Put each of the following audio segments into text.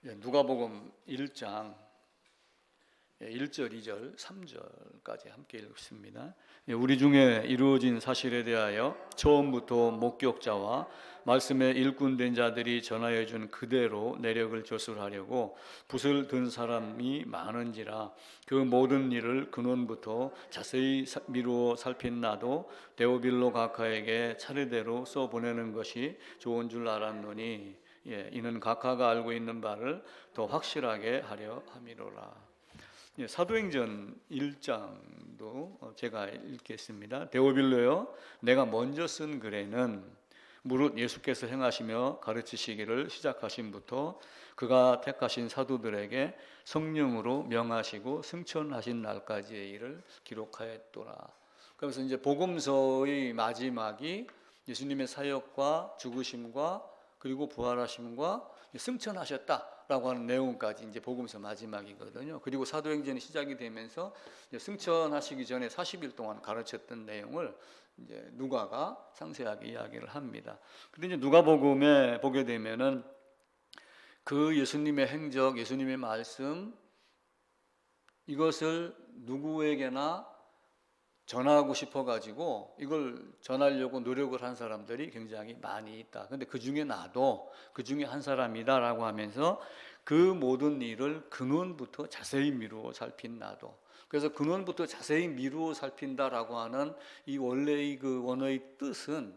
누가복음 1장 1절, 2절, 3절까지 함께 읽습니다. 우리 중에 이루어진 사실에 대하여 처음부터 목격자와 말씀의 일꾼된 자들이 전하여 준 그대로 내력을 조술하려고 붓을 든 사람이 많은지라 그 모든 일을 근원부터 자세히 미루어 살핀 나도 데오빌로 각하에게 차례대로 써보내는 것이 좋은 줄 알았노니 이는 각하가 알고 있는 바를 더 확실하게 하려 함이로라. 사도행전 1장도 제가 읽겠습니다. 데오빌로여, 내가 먼저 쓴 글에는 무릇 예수께서 행하시며 가르치시기를 시작하신부터 그가 택하신 사도들에게 성령으로 명하시고 승천하신 날까지의 일을 기록하였더라. 그래서 이제 복음서의 마지막이 예수님의 사역과 죽으심과 그리고 부활하심과 승천하셨다라고 하는 내용까지 이제 복음서 마지막이거든요. 그리고 사도행전이 시작이 되면서 승천하시기 전에 40일 동안 가르쳤던 내용을 이제 누가가 상세하게 이야기를 합니다. 근데 이제 누가복음에 보게 되면은 그 예수님의 행적, 예수님의 말씀 이것을 누구에게나 전하고 싶어가지고 이걸 전하려고 노력을 한 사람들이 굉장히 많이 있다. 근데 그 중에 나도 그 중에 한 사람이다라고 하면서 그 모든 일을 근원부터 자세히 미루어 살핀 나도. 그래서 근원부터 자세히 미루어 살핀다라고 하는 이 원래의 그 원어의 뜻은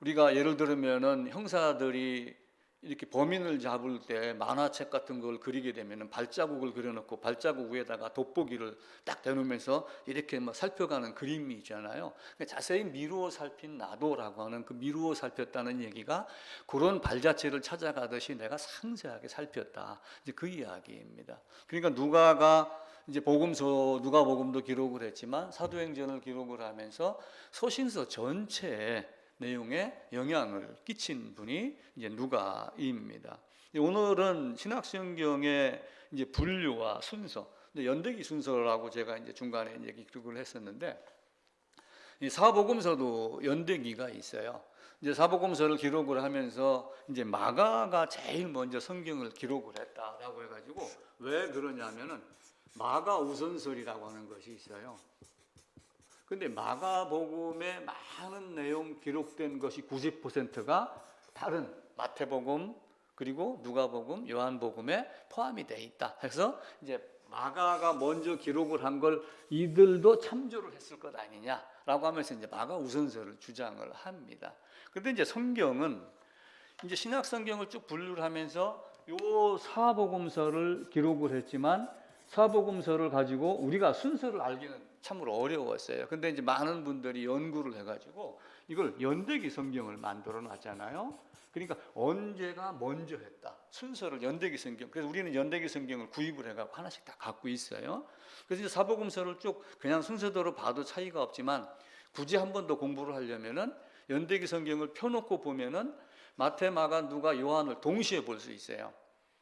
우리가 예를 들면은 형사들이 이렇게 범인을 잡을 때 만화책 같은 걸 그리게 되면은 발자국을 그려놓고 발자국 위에다가 돋보기를 딱 대놓으면서 이렇게 막 살펴가는 그림이 있잖아요. 자세히 미루어 살핀 나도라고 하는 그 미루어 살폈다는 얘기가 그런 발자취를 찾아가듯이 내가 상세하게 살폈다. 이제 그 이야기입니다. 그러니까 누가가 이제 복음서 누가복음도 기록을 했지만 사도행전을 기록을 하면서 서신서 전체에 내용에 영향을 끼친 분이 이제 누가입니다. 오늘은 신약성경의 이제 분류와 순서, 연대기 순서라고 제가 이제 중간에 이제 기록을 했었는데, 이 사복음서도 연대기가 있어요. 이제 사복음서를 기록을 하면서 이제 마가가 제일 먼저 성경을 기록을 했다라고 해가지고 왜 그러냐면은 마가 우선설이라고 하는 것이 있어요. 근데 마가복음에 많은 내용 기록된 것이 90%가 다른 마태복음 그리고 누가복음, 요한복음에 포함이 돼 있다. 그래서 이제 마가가 먼저 기록을 한 걸 이들도 참조를 했을 것 아니냐라고 하면서 이제 마가 우선설을 주장을 합니다. 그런데 이제 성경은 이제 신약 성경을 쭉 분류를 하면서 요 사복음서를 기록을 했지만 사복음서를 가지고 우리가 순서를 알기는 참으로 어려웠어요. 근데 이제 많은 분들이 연구를 해가지고 이걸 연대기 성경을 만들어 놨잖아요. 그러니까 언제가 먼저 했다. 순서를 연대기 성경. 그래서 우리는 연대기 성경을 구입을 해가지고 하나씩 다 갖고 있어요. 그래서 이제 사복음서를 쭉 그냥 순서대로 봐도 차이가 없지만 굳이 한 번 더 공부를 하려면은 연대기 성경을 펴놓고 보면은 마태, 마가, 누가, 요한을 동시에 볼 수 있어요.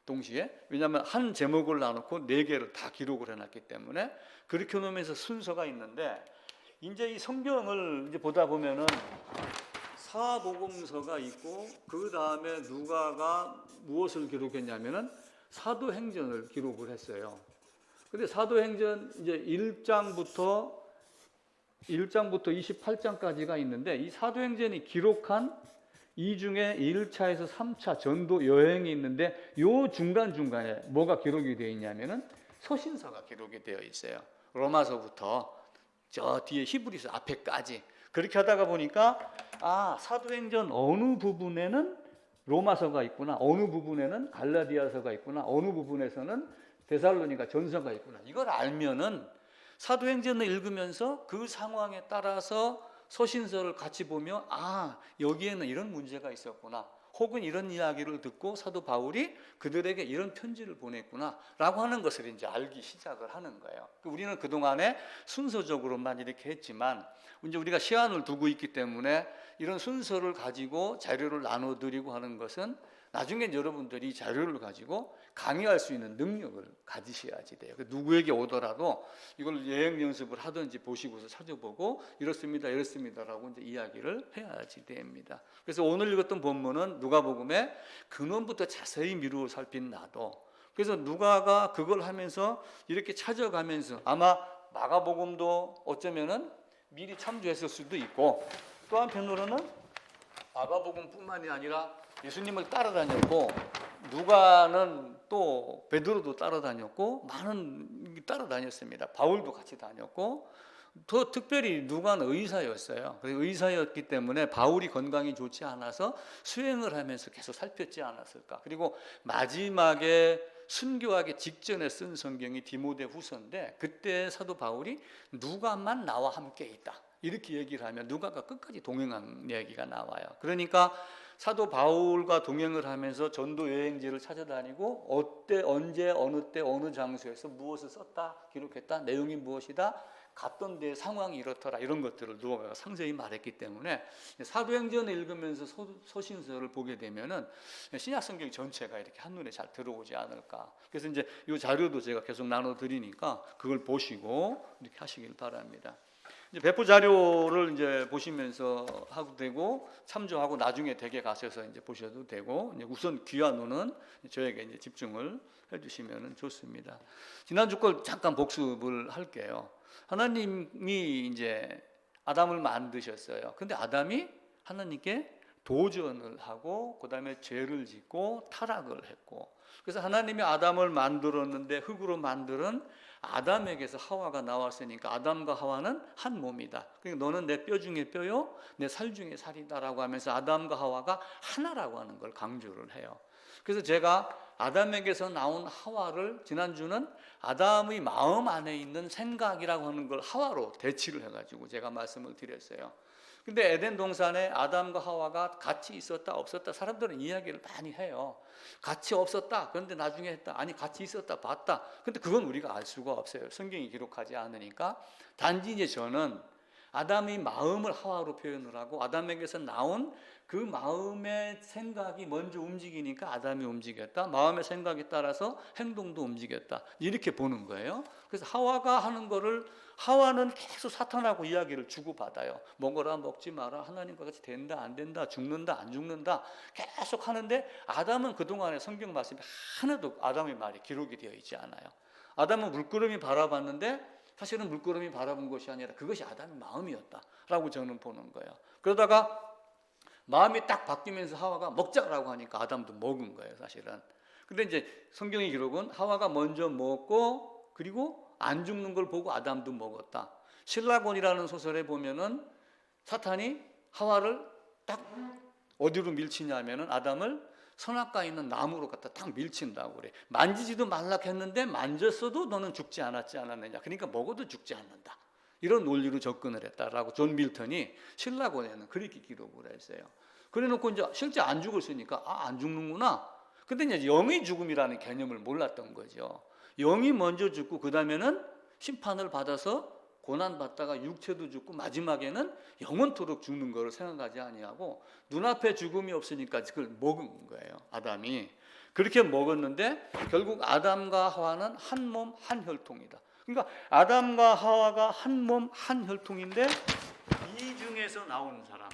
동시에. 왜냐하면 한 제목을 나누고 4개를 다 기록을 해놨기 때문에 그렇게 놓으면서 순서가 있는데 이제 이 성경을 이제 보다 보면은 사복음서가 있고 그 다음에 누가가 무엇을 기록했냐면은 사도행전을 기록을 했어요. 근데 사도행전 이제 1장부터 28장까지가 있는데 이 사도행전이 기록한 이 중에 1차에서 3차 전도 여행이 있는데 요 중간중간에 뭐가 기록이 되어 있냐면은 서신서가 기록이 되어 있어요. 로마서부터 저 뒤에 히브리서 앞에까지. 그렇게 하다가 보니까 사도행전 어느 부분에는 로마서가 있구나. 어느 부분에는 갈라디아서가 있구나. 어느 부분에서는 데살로니가 전서가 있구나. 이걸 알면은 사도행전을 읽으면서 그 상황에 따라서 서신서를 같이 보며 여기에는 이런 문제가 있었구나. 혹은 이런 이야기를 듣고 사도 바울이 그들에게 이런 편지를 보냈구나 라고 하는 것을 이제 알기 시작을 하는 거예요. 우리는 그동안에 순서적으로만 이렇게 했지만 이제 우리가 시간을 두고 있기 때문에 이런 순서를 가지고 자료를 나눠드리고 하는 것은 나중에 여러분들이 자료를 가지고 강의할 수 있는 능력을 가지셔야지 돼요. 누구에게 오더라도 이걸 여행 연습을 하든지 보시고서 찾아보고 이렇습니다, 이렇습니다라고 이제 이야기를 해야지 됩니다. 그래서 오늘 읽었던 본문은 누가복음의 근원부터 자세히 미루어 살핀 나도. 그래서 누가가 그걸 하면서 이렇게 찾아가면서 아마 마가복음도 어쩌면은 미리 참조했을 수도 있고, 또 한편으로는 마가복음뿐만이 아니라 예수님을 따라다녔고, 누가는 또 베드로도 따라다녔고, 많은 따라다녔습니다. 바울도 같이 다녔고, 더 특별히 누가는 의사였어요. 의사였기 때문에 바울이 건강이 좋지 않아서 수행을 하면서 계속 살폈지 않았을까. 그리고 마지막에 순교하기 직전에 쓴 성경이 디모데후서인데, 그때 사도 바울이 누가만 나와 함께 있다 이렇게 얘기를 하면 누가가 끝까지 동행한 얘기가 나와요. 그러니까 사도 바울과 동행을 하면서 전도 여행지를 찾아다니고 어때, 언제, 어느 때, 어느 장소에서 무엇을 썼다, 기록했다, 내용이 무엇이다, 갔던 데 상황이 이렇더라, 이런 것들을 누가가 상세히 말했기 때문에 사도행전을 읽으면서 서신서를 보게 되면은 신약 성경 전체가 이렇게 한눈에 잘 들어오지 않을까. 그래서 이제 이 자료도 제가 계속 나눠 드리니까 그걸 보시고 이렇게 하시길 바랍니다. 이제 배포 자료를 이제 보시면서 하고 되고, 참조하고 나중에 댁에 가셔서 이제 보셔도 되고, 이제 우선 귀와 눈은 저에게 이제 집중을 해주시면 좋습니다. 지난주 걸 잠깐 복습을 할게요. 하나님이 이제 아담을 만드셨어요. 근데 아담이 하나님께 도전을 하고 그다음에 죄를 짓고 타락을 했고, 그래서 하나님이 아담을 만들었는데 흙으로 만드는 아담에게서 하와가 나왔으니까 아담과 하와는 한 몸이다. 그러니까 너는 내 뼈 중에 뼈요, 내 살 중에 살이다라고 하면서 아담과 하와가 하나라고 하는 걸 강조를 해요. 그래서 제가 아담에게서 나온 하와를 지난주는 아담의 마음 안에 있는 생각이라고 하는 걸 하와로 대치를 해가지고 제가 말씀을 드렸어요. 근데 에덴 동산에 아담과 하와가 같이 있었다 없었다 사람들은 이야기를 많이 해요. 같이 없었다, 그런데 나중에 했다, 아니 같이 있었다, 봤다. 근데 그건 우리가 알 수가 없어요. 성경이 기록하지 않으니까. 단지 이제 저는 아담의 마음을 하와로 표현을 하고 아담에게서 나온 그 마음의 생각이 먼저 움직이니까 아담이 움직였다, 마음의 생각에 따라서 행동도 움직였다, 이렇게 보는 거예요. 그래서 하와가 하는 거를 하와는 계속 사탄하고 이야기를 주고받아요. 먹어라, 먹지 마라, 하나님과 같이 된다, 안 된다, 죽는다, 안 죽는다 계속 하는데, 아담은 그동안에 성경 말씀이 하나도 아담의 말이 기록이 되어 있지 않아요. 아담은 물끄러미 바라봤는데 사실은 물끄러미 바라본 것이 아니라 그것이 아담의 마음이었다라고 저는 보는 거예요. 그러다가 마음이 딱 바뀌면서 하와가 먹자라고 하니까 아담도 먹은 거예요, 사실은. 근데 이제 성경의 기록은 하와가 먼저 먹고 그리고 안 죽는 걸 보고 아담도 먹었다. 신라곤이라는 소설에 보면은 사탄이 하와를 딱 어디로 밀치냐면은 아담을 선악과에 있는 나무로 갖다 딱 밀친다고 그래. 만지지도 말라 했는데 만졌어도 너는 죽지 않았지 않았느냐. 그러니까 먹어도 죽지 않는다. 이런 논리로 접근을 했다라고 존 밀턴이 신라곤에는 그렇게 기록을 했어요. 그래 놓고 이제 실제 안 죽었으니까 안 죽는구나. 근데 이제 영의 죽음이라는 개념을 몰랐던 거죠. 영이 먼저 죽고 그 다음에는 심판을 받아서 고난받다가 육체도 죽고 마지막에는 영원토록 죽는 거를 생각하지 아니하고 눈앞에 죽음이 없으니까 그걸 먹은 거예요, 아담이. 그렇게 먹었는데 결국 아담과 하와는 한 몸 한 혈통이다. 그러니까 아담과 하와가 한 몸 한 혈통인데 이 중에서 나온 사람,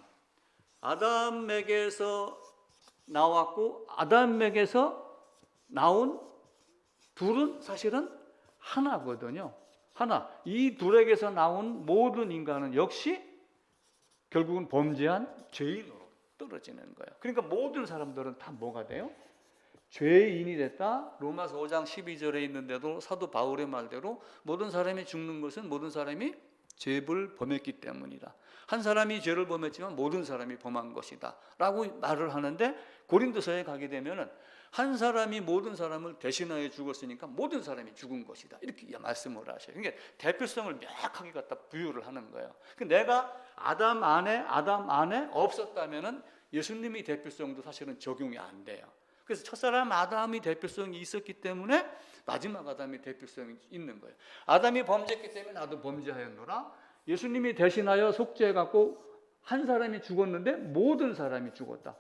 아담에게서 나왔고 아담에게서 나온 둘은 사실은 하나거든요. 하나. 이 둘에게서 나온 모든 인간은 역시 결국은 범죄한 죄인으로 떨어지는 거예요. 그러니까 모든 사람들은 다 뭐가 돼요? 죄인이 됐다. 로마서 5장 12절에 있는데도 사도 바울의 말대로 모든 사람이 죽는 것은 모든 사람이 죄를 범했기 때문이다. 한 사람이 죄를 범했지만 모든 사람이 범한 것이다 라고 말을 하는데, 고린도서에 가게 되면은 한 사람이 모든 사람을 대신하여 죽었으니까 모든 사람이 죽은 것이다, 이렇게 말씀을 하셔요. 그러니까 대표성을 명확하게 갖다 부여를 하는 거예요. 내가 아담 안에 없었다면은 예수님의 대표성도 사실은 적용이 안 돼요. 그래서 첫사람 아담의 대표성이 있었기 때문에 마지막 아담의 대표성이 있는 거예요. 아담이 범죄했기 때문에 나도 범죄하였노라. 예수님이 대신하여 속죄해갖고 한 사람이 죽었는데 모든 사람이 죽었다.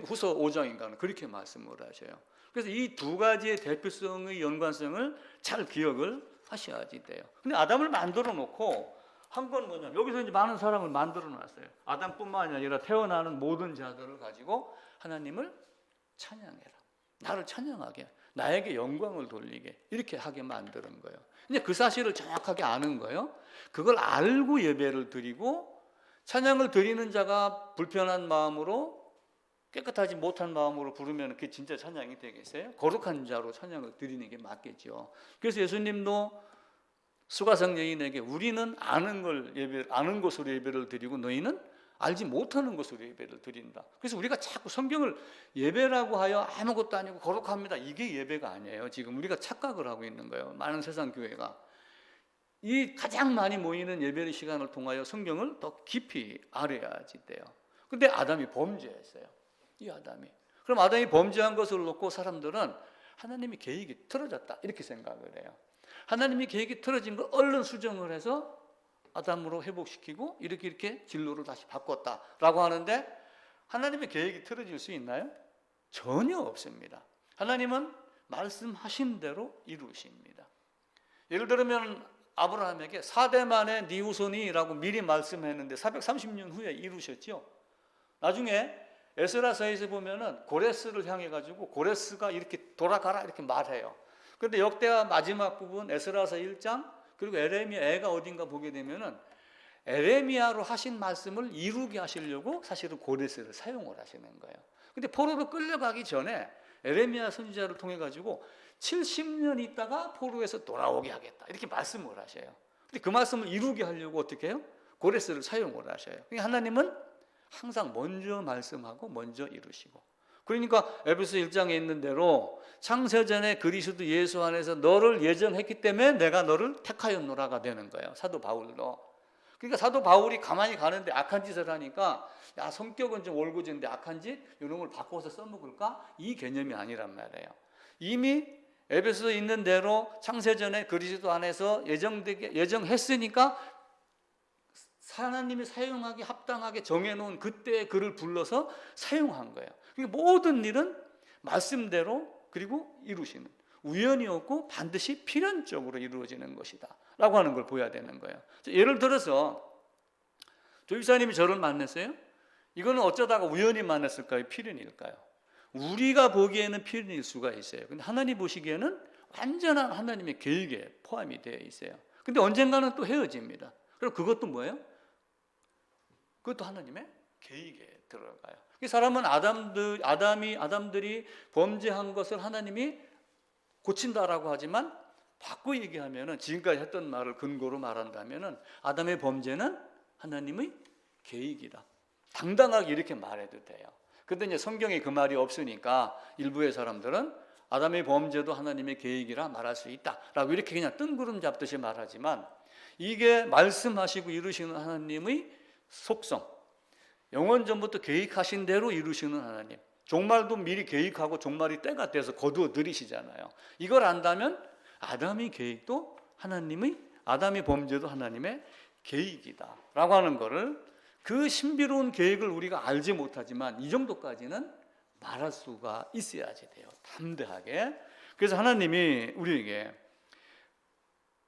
후서 5장인가는 그렇게 말씀을 하셔요. 그래서 이 두 가지의 대표성의 연관성을 잘 기억을 하셔야지 돼요. 근데 아담을 만들어 놓고 한 건 뭐냐면 여기서 이제 많은 사람을 만들어 놨어요. 아담뿐만 아니라 태어나는 모든 자들을 가지고 하나님을 찬양해라. 나를 찬양하게, 나에게 영광을 돌리게 이렇게 하게 만드는 거예요. 이제 그 사실을 정확하게 아는 거예요. 그걸 알고 예배를 드리고 찬양을 드리는 자가 불편한 마음으로 깨끗하지 못한 마음으로 부르면 그게 진짜 찬양이 되겠어요? 거룩한 자로 찬양을 드리는 게 맞겠죠. 그래서 예수님도 수가성 여인에게 우리는 아는 것으로 예배를 드리고 너희는 알지 못하는 것으로 예배를 드린다. 그래서 우리가 자꾸 성경을 예배라고 하여 아무것도 아니고 거룩합니다. 이게 예배가 아니에요. 지금 우리가 착각을 하고 있는 거예요. 많은 세상 교회가. 이 가장 많이 모이는 예배 시간을 통하여 성경을 더 깊이 알아야지 돼요. 근데 아담이 범죄했어요. 이 아담이. 그럼 아담이 범죄한 것을 놓고 사람들은 하나님이 계획이 틀어졌다 이렇게 생각을 해요. 하나님이 계획이 틀어진 걸 얼른 수정을 해서 아담으로 회복시키고 이렇게 진로를 다시 바꿨다라고 하는데 하나님의 계획이 틀어질 수 있나요? 전혀 없습니다. 하나님은 말씀하신 대로 이루십니다. 예를 들면 아브라함에게 4대 만에 네 후손이라고 미리 말씀했는데 430년 후에 이루셨죠. 나중에 에스라서에서 보면은 고레스를 향해 가지고 고레스가 이렇게 돌아가라 이렇게 말해요. 그런데 역대하 마지막 부분 에스라서 1장 그리고 에레미야가 어딘가 보게 되면은 에레미야로 하신 말씀을 이루게 하시려고 사실은 고레스를 사용을 하시는 거예요. 근데 포로로 끌려가기 전에 에레미야 선지자를 통해 가지고 70년 있다가 포로에서 돌아오게 하겠다 이렇게 말씀을 하셔요. 근데 그 말씀을 이루게 하려고 어떻게 해요? 고레스를 사용을 하셔요. 그러니까 하나님은 항상 먼저 말씀하고 먼저 이루시고, 그러니까 에베소 1장에 있는 대로 창세전에 그리스도 예수 안에서 너를 예정했기 때문에 내가 너를 택하였노라가 되는 거예요. 사도 바울도. 그러니까 사도 바울이 가만히 가는데 악한 짓을 하니까 야 성격은 좀 올고진데 악한 짓 이런 걸 바꿔서 써먹을까? 이 개념이 아니란 말이에요. 이미 에베소에 있는 대로 창세전에 그리스도 안에서 예정했으니까 하나님이 사용하기 합당하게 정해놓은 그때의 그를 불러서 사용한 거예요. 그러니까 모든 일은 말씀대로 그리고 이루시는, 우연이 없고 반드시 필연적으로 이루어지는 것이다 라고 하는 걸 보여야 되는 거예요. 예를 들어서 조집사님이 저를 만났어요. 이거는 어쩌다가 우연히 만났을까요? 필연일까요? 우리가 보기에는 필연일 수가 있어요. 근데 하나님 보시기에는 완전한 하나님의 계획에 포함이 되어 있어요. 근데 언젠가는 또 헤어집니다. 그럼 그것도 뭐예요? 그것도 하나님의 계획에 들어가요. 사람은 아담들이 범죄한 것을 하나님이 고친다라고 하지만 바꿔 얘기하면은 지금까지 했던 말을 근거로 말한다면은 아담의 범죄는 하나님의 계획이다. 당당하게 이렇게 말해도 돼요. 근데 이제 성경에 그 말이 없으니까 일부의 사람들은 아담의 범죄도 하나님의 계획이라 말할 수 있다라고 이렇게 그냥 뜬구름 잡듯이 말하지만 이게 말씀하시고 이루시는 하나님의 속성, 영원 전부터 계획하신 대로 이루시는 하나님, 종말도 미리 계획하고 종말이 때가 돼서 거두어 들이시잖아요. 이걸 안다면 아담의 계획도 아담의 범죄도 하나님의 계획이다 라고 하는 거를, 그 신비로운 계획을 우리가 알지 못하지만 이 정도까지는 말할 수가 있어야지 돼요. 담대하게. 그래서 하나님이 우리에게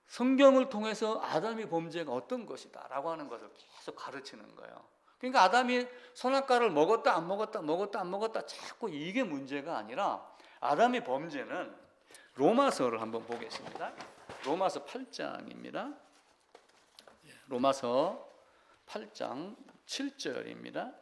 성경을 통해서 아담의 범죄가 어떤 것이다 라고 하는 것을 계속 가르치는 거예요. 그러니까 아담이 선악과를 먹었다 안 먹었다 자꾸 이게 문제가 아니라 아담의 범죄는 로마서를 한번 보겠습니다. 로마서 8장입니다. 로마서 8장 7절입니다.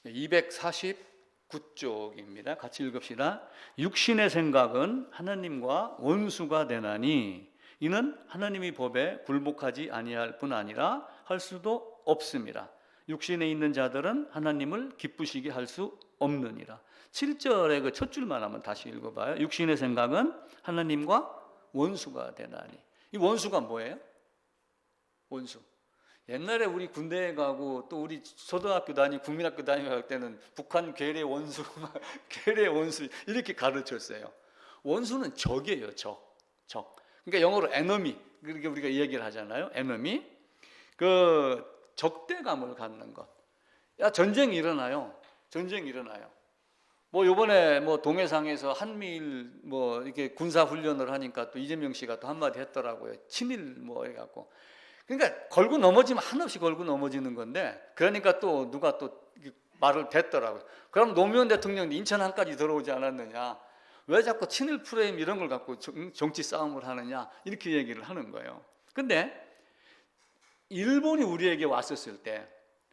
249쪽입니다. 같이 읽읍시다. 육신의 생각은 하나님과 원수가 되나니 이는 하나님의 법에 굴복하지 아니할 뿐 아니라 할 수도 없습니다. 육신에 있는 자들은 하나님을 기쁘시게 할 수 없느니라. 7절의 그 첫 줄만 한번 다시 읽어봐요. 육신의 생각은 하나님과 원수가 되나니. 이 원수가 뭐예요? 원수. 옛날에 우리 군대에 가고 또 우리 초등학교 다니고 국민학교 다니고 할 때는 북한 괴뢰 원수, 괴뢰 원수 이렇게 가르쳤어요. 원수는 적이에요, 적. 그러니까 영어로 enemy, 그렇게 우리가 이야기를 하잖아요. enemy. 그 적대감을 갖는 것. 야, 전쟁이 일어나요. 전쟁이 일어나요. 뭐 요번에 뭐 동해상에서 한미일 뭐 이렇게 군사 훈련을 하니까 또 이재명 씨가 또 한마디 했더라고요. 친일 뭐 해갖고. 그러니까 걸고 넘어지면 한없이 걸고 넘어지는 건데, 그러니까 또 누가 또 말을 댔더라고요. 그럼 노무현 대통령이 인천항까지 들어오지 않았느냐? 왜 자꾸 친일 프레임 이런 걸 갖고 정치 싸움을 하느냐? 이렇게 얘기를 하는 거예요. 근데 일본이 우리에게 왔었을 때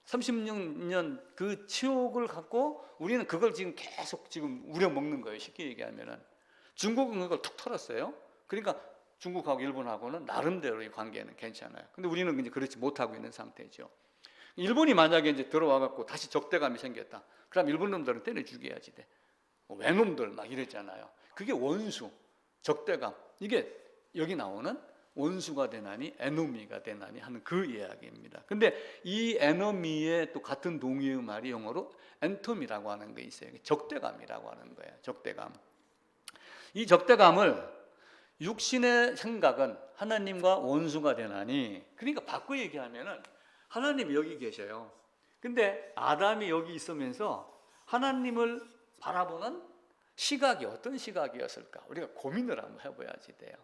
36년 그 치욕을 갖고 우리는 그걸 지금 계속 지금 우려먹는 거예요. 쉽게 얘기하면은. 중국은 그걸 툭 털었어요. 그러니까 중국하고 일본하고는 나름대로의 관계는 괜찮아요. 근데 우리는 이제 그렇지 못하고 있는 상태죠. 일본이 만약에 이제 들어와 갖고 다시 적대감이 생겼다. 그럼 일본 놈들은 때려 죽여야지 돼. 외놈들 막 이랬잖아요. 그게 원수, 적대감. 이게 여기 나오는 원수가 되나니 에너미가 되나니 하는 그 이야기입니다. 근데 이 에너미의 또 같은 동의의 말이 영어로 엔톰이라고 하는 게 있어요. 적대감이라고 하는 거예요. 적대감. 이 적대감을 육신의 생각은 하나님과 원수가 되나니, 그러니까 바꿔 얘기하면은 하나님이 여기 계셔요. 근데 아담이 여기 있으면서 하나님을 바라보는 시각이 어떤 시각이었을까? 우리가 고민을 한번 해봐야지 돼요.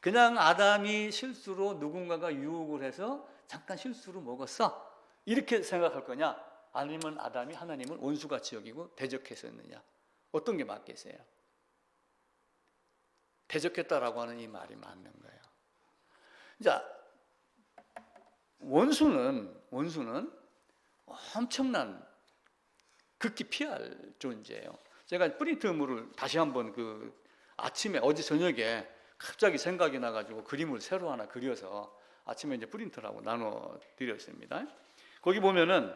그냥 아담이 실수로 누군가가 유혹을 해서 잠깐 실수로 먹었어, 이렇게 생각할 거냐? 아니면 아담이 하나님을 원수같이 여기고 대적했었느냐? 어떤 게 맞겠어요? 대적했다라고 하는 이 말이 맞는 거예요. 자, 원수는 엄청난 극히 피할 존재예요. 제가 프린트물을 다시 한번 그 아침에 어제 저녁에 갑자기 생각이 나가지고 그림을 새로 하나 그려서 아침에 이제 프린트라고 나눠 드렸습니다. 거기 보면은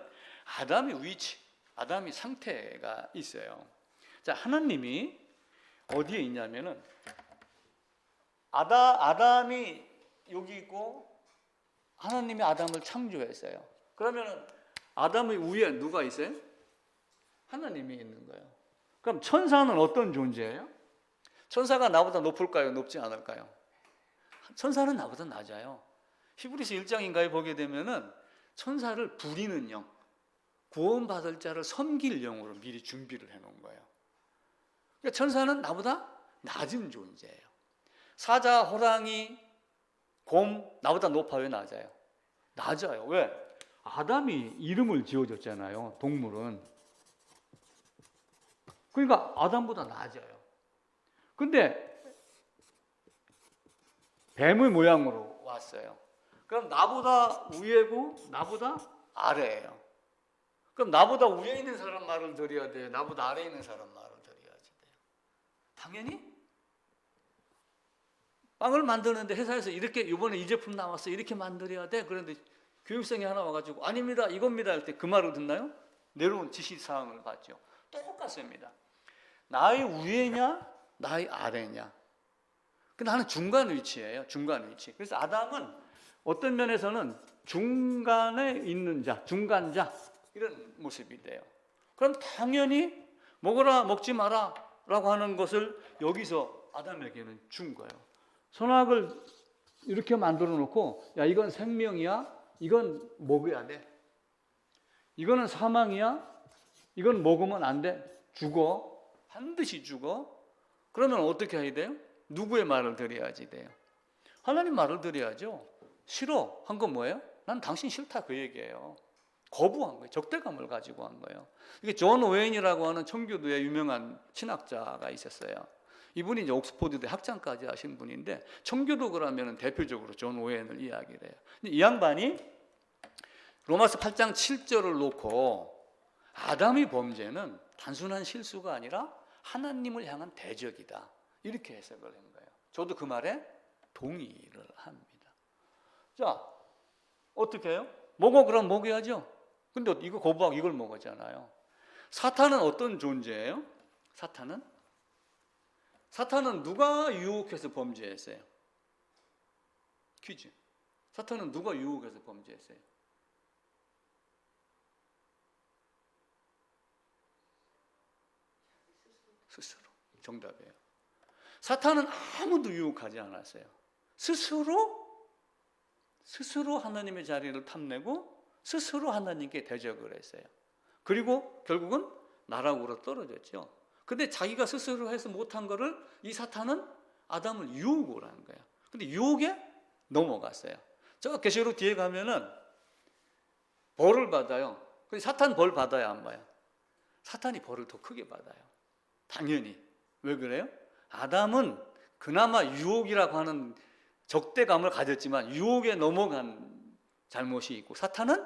아담의 위치, 아담의 상태가 있어요. 자, 하나님이 어디에 있냐면은 아담이 여기 있고 하나님이 아담을 창조했어요. 그러면은 아담의 위에 누가 있어요? 하나님이 있는 거예요. 그럼 천사는 어떤 존재예요? 천사가 나보다 높을까요? 높지 않을까요? 천사는 나보다 낮아요. 히브리서 1장인가에 보게 되면은 천사를 부리는 영, 구원받을 자를 섬길 영으로 미리 준비를 해놓은 거예요. 그러니까 천사는 나보다 낮은 존재예요. 사자, 호랑이, 곰 나보다 높아요, 낮아요? 낮아요. 왜? 아담이 이름을 지어줬잖아요, 동물은. 그러니까 아담보다 낮아요. 근데 뱀의 모양으로 왔어요. 그럼 나보다 위에고 나보다 아래예요. 그럼 나보다 위에 있는 사람 말을 드려야 돼요? 나보다 아래에 있는 사람 말을 드려야지 돼요? 당연히 빵을 만드는데 회사에서 이렇게 이번에 이 제품 나왔어, 이렇게 만들어야 돼. 그런데 교육생이 하나 와가지고 아닙니다, 이겁니다 할 때 그 말을 듣나요? 내려온 지시사항을 받죠. 똑같습니다. 나의 위에냐 나의 아래냐. 나는 중간 위치예요. 중간 위치. 그래서 아담은 어떤 면에서는 중간에 있는 자, 중간자, 이런 모습이 돼요. 그럼 당연히 먹어라 먹지 마라 라고 하는 것을 여기서 아담에게는 준 거예요. 선악을 이렇게 만들어 놓고, 야, 이건 생명이야, 이건 먹어야 돼, 이거는 사망이야, 이건 먹으면 안 돼, 죽어, 반드시 죽어. 그러면 어떻게 해야 돼요? 누구의 말을 들어야지 돼요? 하나님 말을 들어야죠. 싫어 한 건 뭐예요? 난 당신 싫다, 그 얘기예요. 거부한 거예요. 적대감을 가지고 한 거예요. 이게 존 오웬이라고 하는 청교도의 유명한 신학자가 있었어요. 이분이 이제 옥스포드대 학장까지 하신 분인데, 청교도 그러면 대표적으로 존 오웬을 이야기를 해요. 이 양반이 로마서 8장 7절을 놓고 아담의 범죄는 단순한 실수가 아니라 하나님을 향한 대적이다, 이렇게 해석을 한 거예요. 저도 그 말에 동의를 합니다. 자, 어떻게 해요? 먹어, 그럼 먹어야죠. 근데 이거 거부하고 이걸 먹었잖아요. 사탄은 어떤 존재예요? 사탄은 누가 유혹해서 범죄했어요? 퀴즈. 사탄은 누가 유혹해서 범죄했어요? 스스로. 정답이에요. 사탄은 아무도 유혹하지 않았어요. 스스로 하나님의 자리를 탐내고 스스로 하나님께 대적을 했어요. 그리고 결국은 나락으로 떨어졌죠. 근데 자기가 스스로 해서 못한 거를 이 사탄은 아담을 유혹을 한 거예요. 근데 유혹에 넘어갔어요. 저 계시록 뒤에 가면은 벌을 받아요. 근데 사탄 벌 받아야 안 봐요. 사탄이 벌을 더 크게 받아요. 당연히. 왜 그래요? 아담은 그나마 유혹이라고 하는 적대감을 가졌지만 유혹에 넘어간 잘못이 있고, 사탄은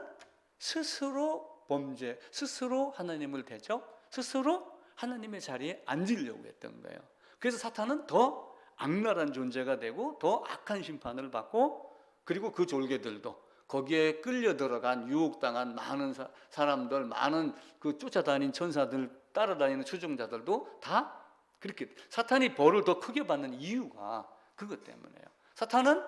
스스로 범죄, 스스로 하나님을 대적, 스스로 하나님의 자리에 앉으려고 했던 거예요. 그래서 사탄은 더 악랄한 존재가 되고 더 악한 심판을 받고, 그리고 그 졸개들도 거기에 끌려 들어간 유혹당한 많은 사람들, 많은 그 쫓아다닌 천사들, 따라다니는 추종자들도 다 그렇게 사탄이 벌을 더 크게 받는 이유가 그것 때문에요. 사탄은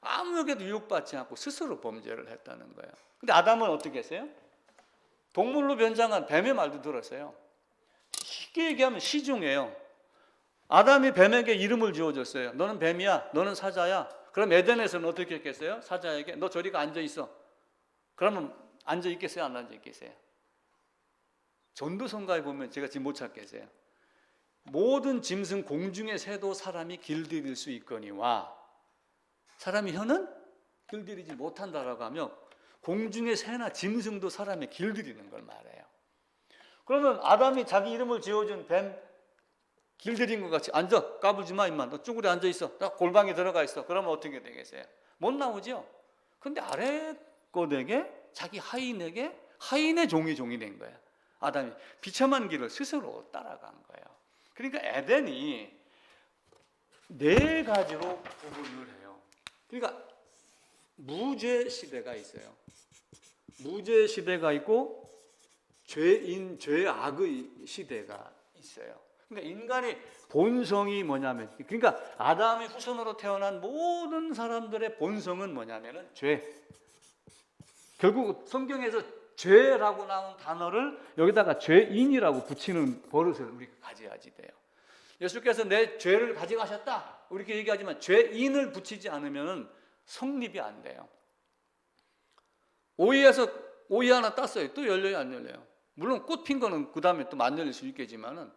아무에게도 유혹받지 않고 스스로 범죄를 했다는 거예요. 근데 아담은 어떻게 했어요? 동물로 변장한 뱀의 말도 들었어요. 쉽게 얘기하면 시중이에요. 아담이 뱀에게 이름을 지어줬어요. 너는 뱀이야, 너는 사자야. 그럼 에덴에서는 어떻게 했겠어요? 사자에게 너 저리가 앉아 있어. 그러면 앉아 있겠어요? 안 앉아 있겠어요? 전도성가에 보면 제가 지금 못 찾겠어요. 모든 짐승 공중의 새도 사람이 길들일 수 있거니와 사람이 혀는 길들이지 못한다라고 하며 공중의 새나 짐승도 사람이 길들이는 걸 말해요. 그러면 아담이 자기 이름을 지어준 뱀 길들인 것 같이 앉아, 까불지 마 임마, 너 쭈그려 앉아 있어, 나 골방에 들어가 있어. 그러면 어떻게 되겠어요? 못 나오죠. 근데 아래 것에게, 자기 하인에게 하인의 종이 된 거야. 아담이 비참한 길을 스스로 따라간 거예요. 그러니까 에덴이 네 가지로 구분을 해요. 그러니까 무죄 시대가 있어요. 무죄 시대가 있고 죄인, 죄악의 시대가 있어요. 그러니까 인간의 본성이 뭐냐면, 그러니까 아담의 후손으로 태어난 모든 사람들의 본성은 뭐냐면은 죄. 결국 성경에서 죄라고 나온 단어를 여기다가 죄인이라고 붙이는 버릇을 우리가 가져야지 돼요. 예수께서 내 죄를 가져가셨다 이렇게 얘기하지만 죄인을 붙이지 않으면 성립이 안 돼요. 오이에서 오이 하나 땄어요. 또 열려요, 안 열려요? 물론 꽃 핀 거는 그 다음에 또 안 열릴 수 있겠지만은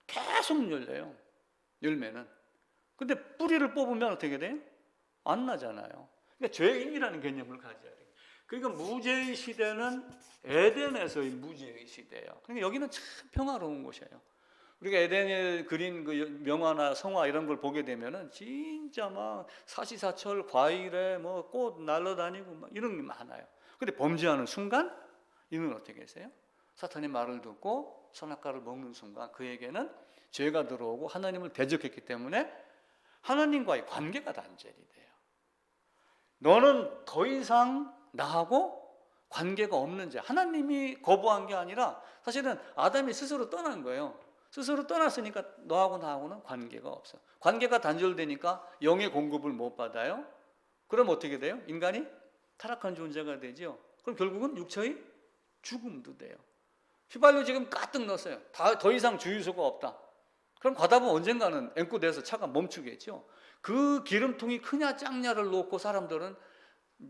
계속 열려요, 열매는. 근데 뿌리를 뽑으면 어떻게 돼요? 안 나잖아요. 그러니까 죄인이라는 개념을 가져야 돼요. 그러니까 무죄의 시대는 에덴에서의 무죄의 시대예요. 그러니까 여기는 참 평화로운 곳이에요. 우리가 에덴에 그린 그 명화나 성화 이런 걸 보게 되면은 진짜 막 사시사철, 과일에 뭐 꽃 날아다니고 막 이런 게 많아요. 근데 범죄하는 순간 이는 어떻게 했어요? 사탄의 말을 듣고 선악과를 먹는 순간 그에게는 죄가 들어오고 하나님을 대적했기 때문에 하나님과의 관계가 단절이 돼요. 너는 더 이상 나하고 관계가 없는 자. 하나님이 거부한 게 아니라 사실은 아담이 스스로 떠난 거예요. 스스로 떠났으니까 너하고 나하고는 관계가 없어. 관계가 단절되니까 영의 공급을 못 받아요. 그럼 어떻게 돼요? 인간이 타락한 존재가 되죠. 그럼 결국은 육체의 죽음도 돼요. 휘발유 지금 가득 넣었어요. 더 이상 주유소가 없다. 그럼 가다 보면 언젠가는 앵꼬돼서 차가 멈추겠죠. 그 기름통이 크냐 작냐를 놓고 사람들은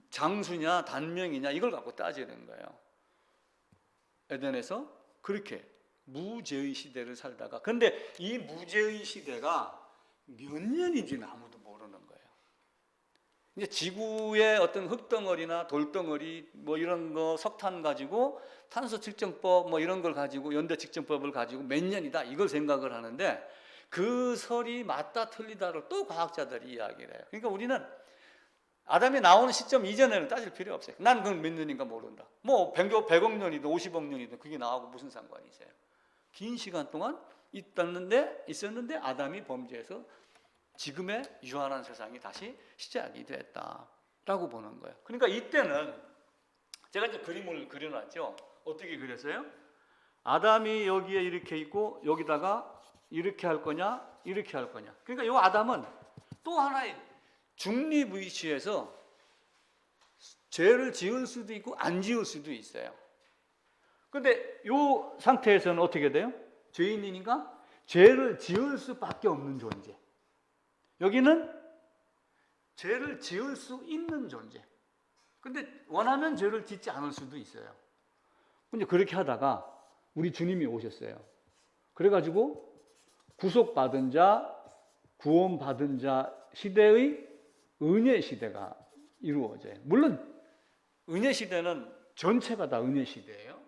장수냐 단명이냐 이걸 갖고 따지는 거예요. 에덴에서 그렇게 무죄의 시대를 살다가, 근데 이 무죄의 시대가 몇 년인지는 아무도 모르는 거예요. 이제 지구의 어떤 흙덩어리나 돌덩어리 뭐 이런 거 석탄 가지고 탄소 측정법 뭐 이런 걸 가지고 연대 측정법을 가지고 몇 년이다 이걸 생각을 하는데 그 설이 맞다 틀리다를 또 과학자들이 이야기를 해요. 그러니까 우리는 아담이 나오는 시점 이전에는 따질 필요 없어요. 난 그건 몇 년인가 모른다. 뭐 100억 년이든 50억 년이든 그게 나하고 무슨 상관이 있어요. 긴 시간 동안 있었는데 아담이 범죄해서 지금의 유한한 세상이 다시 시작이 됐다라고 보는 거예요. 그러니까 이때는 제가 이제 그림을 그려놨죠. 어떻게 그렸어요? 아담이 여기에 이렇게 있고 여기다가 이렇게 할 거냐 이렇게 할 거냐. 그러니까 이 아담은 또 하나의 중립의식에서 죄를 지을 수도 있고 안 지을 수도 있어요. 그런데 이 상태에서는 어떻게 돼요? 죄인이니까 죄를 지을 수밖에 없는 존재. 여기는 죄를 지을 수 있는 존재. 근데 원하면 죄를 짓지 않을 수도 있어요. 근데 그렇게 하다가 우리 주님이 오셨어요. 그래가지고 구속받은 자, 구원받은 자 시대의 은혜 시대가 이루어져요. 물론 은혜 시대는 전체가 다 은혜 시대예요.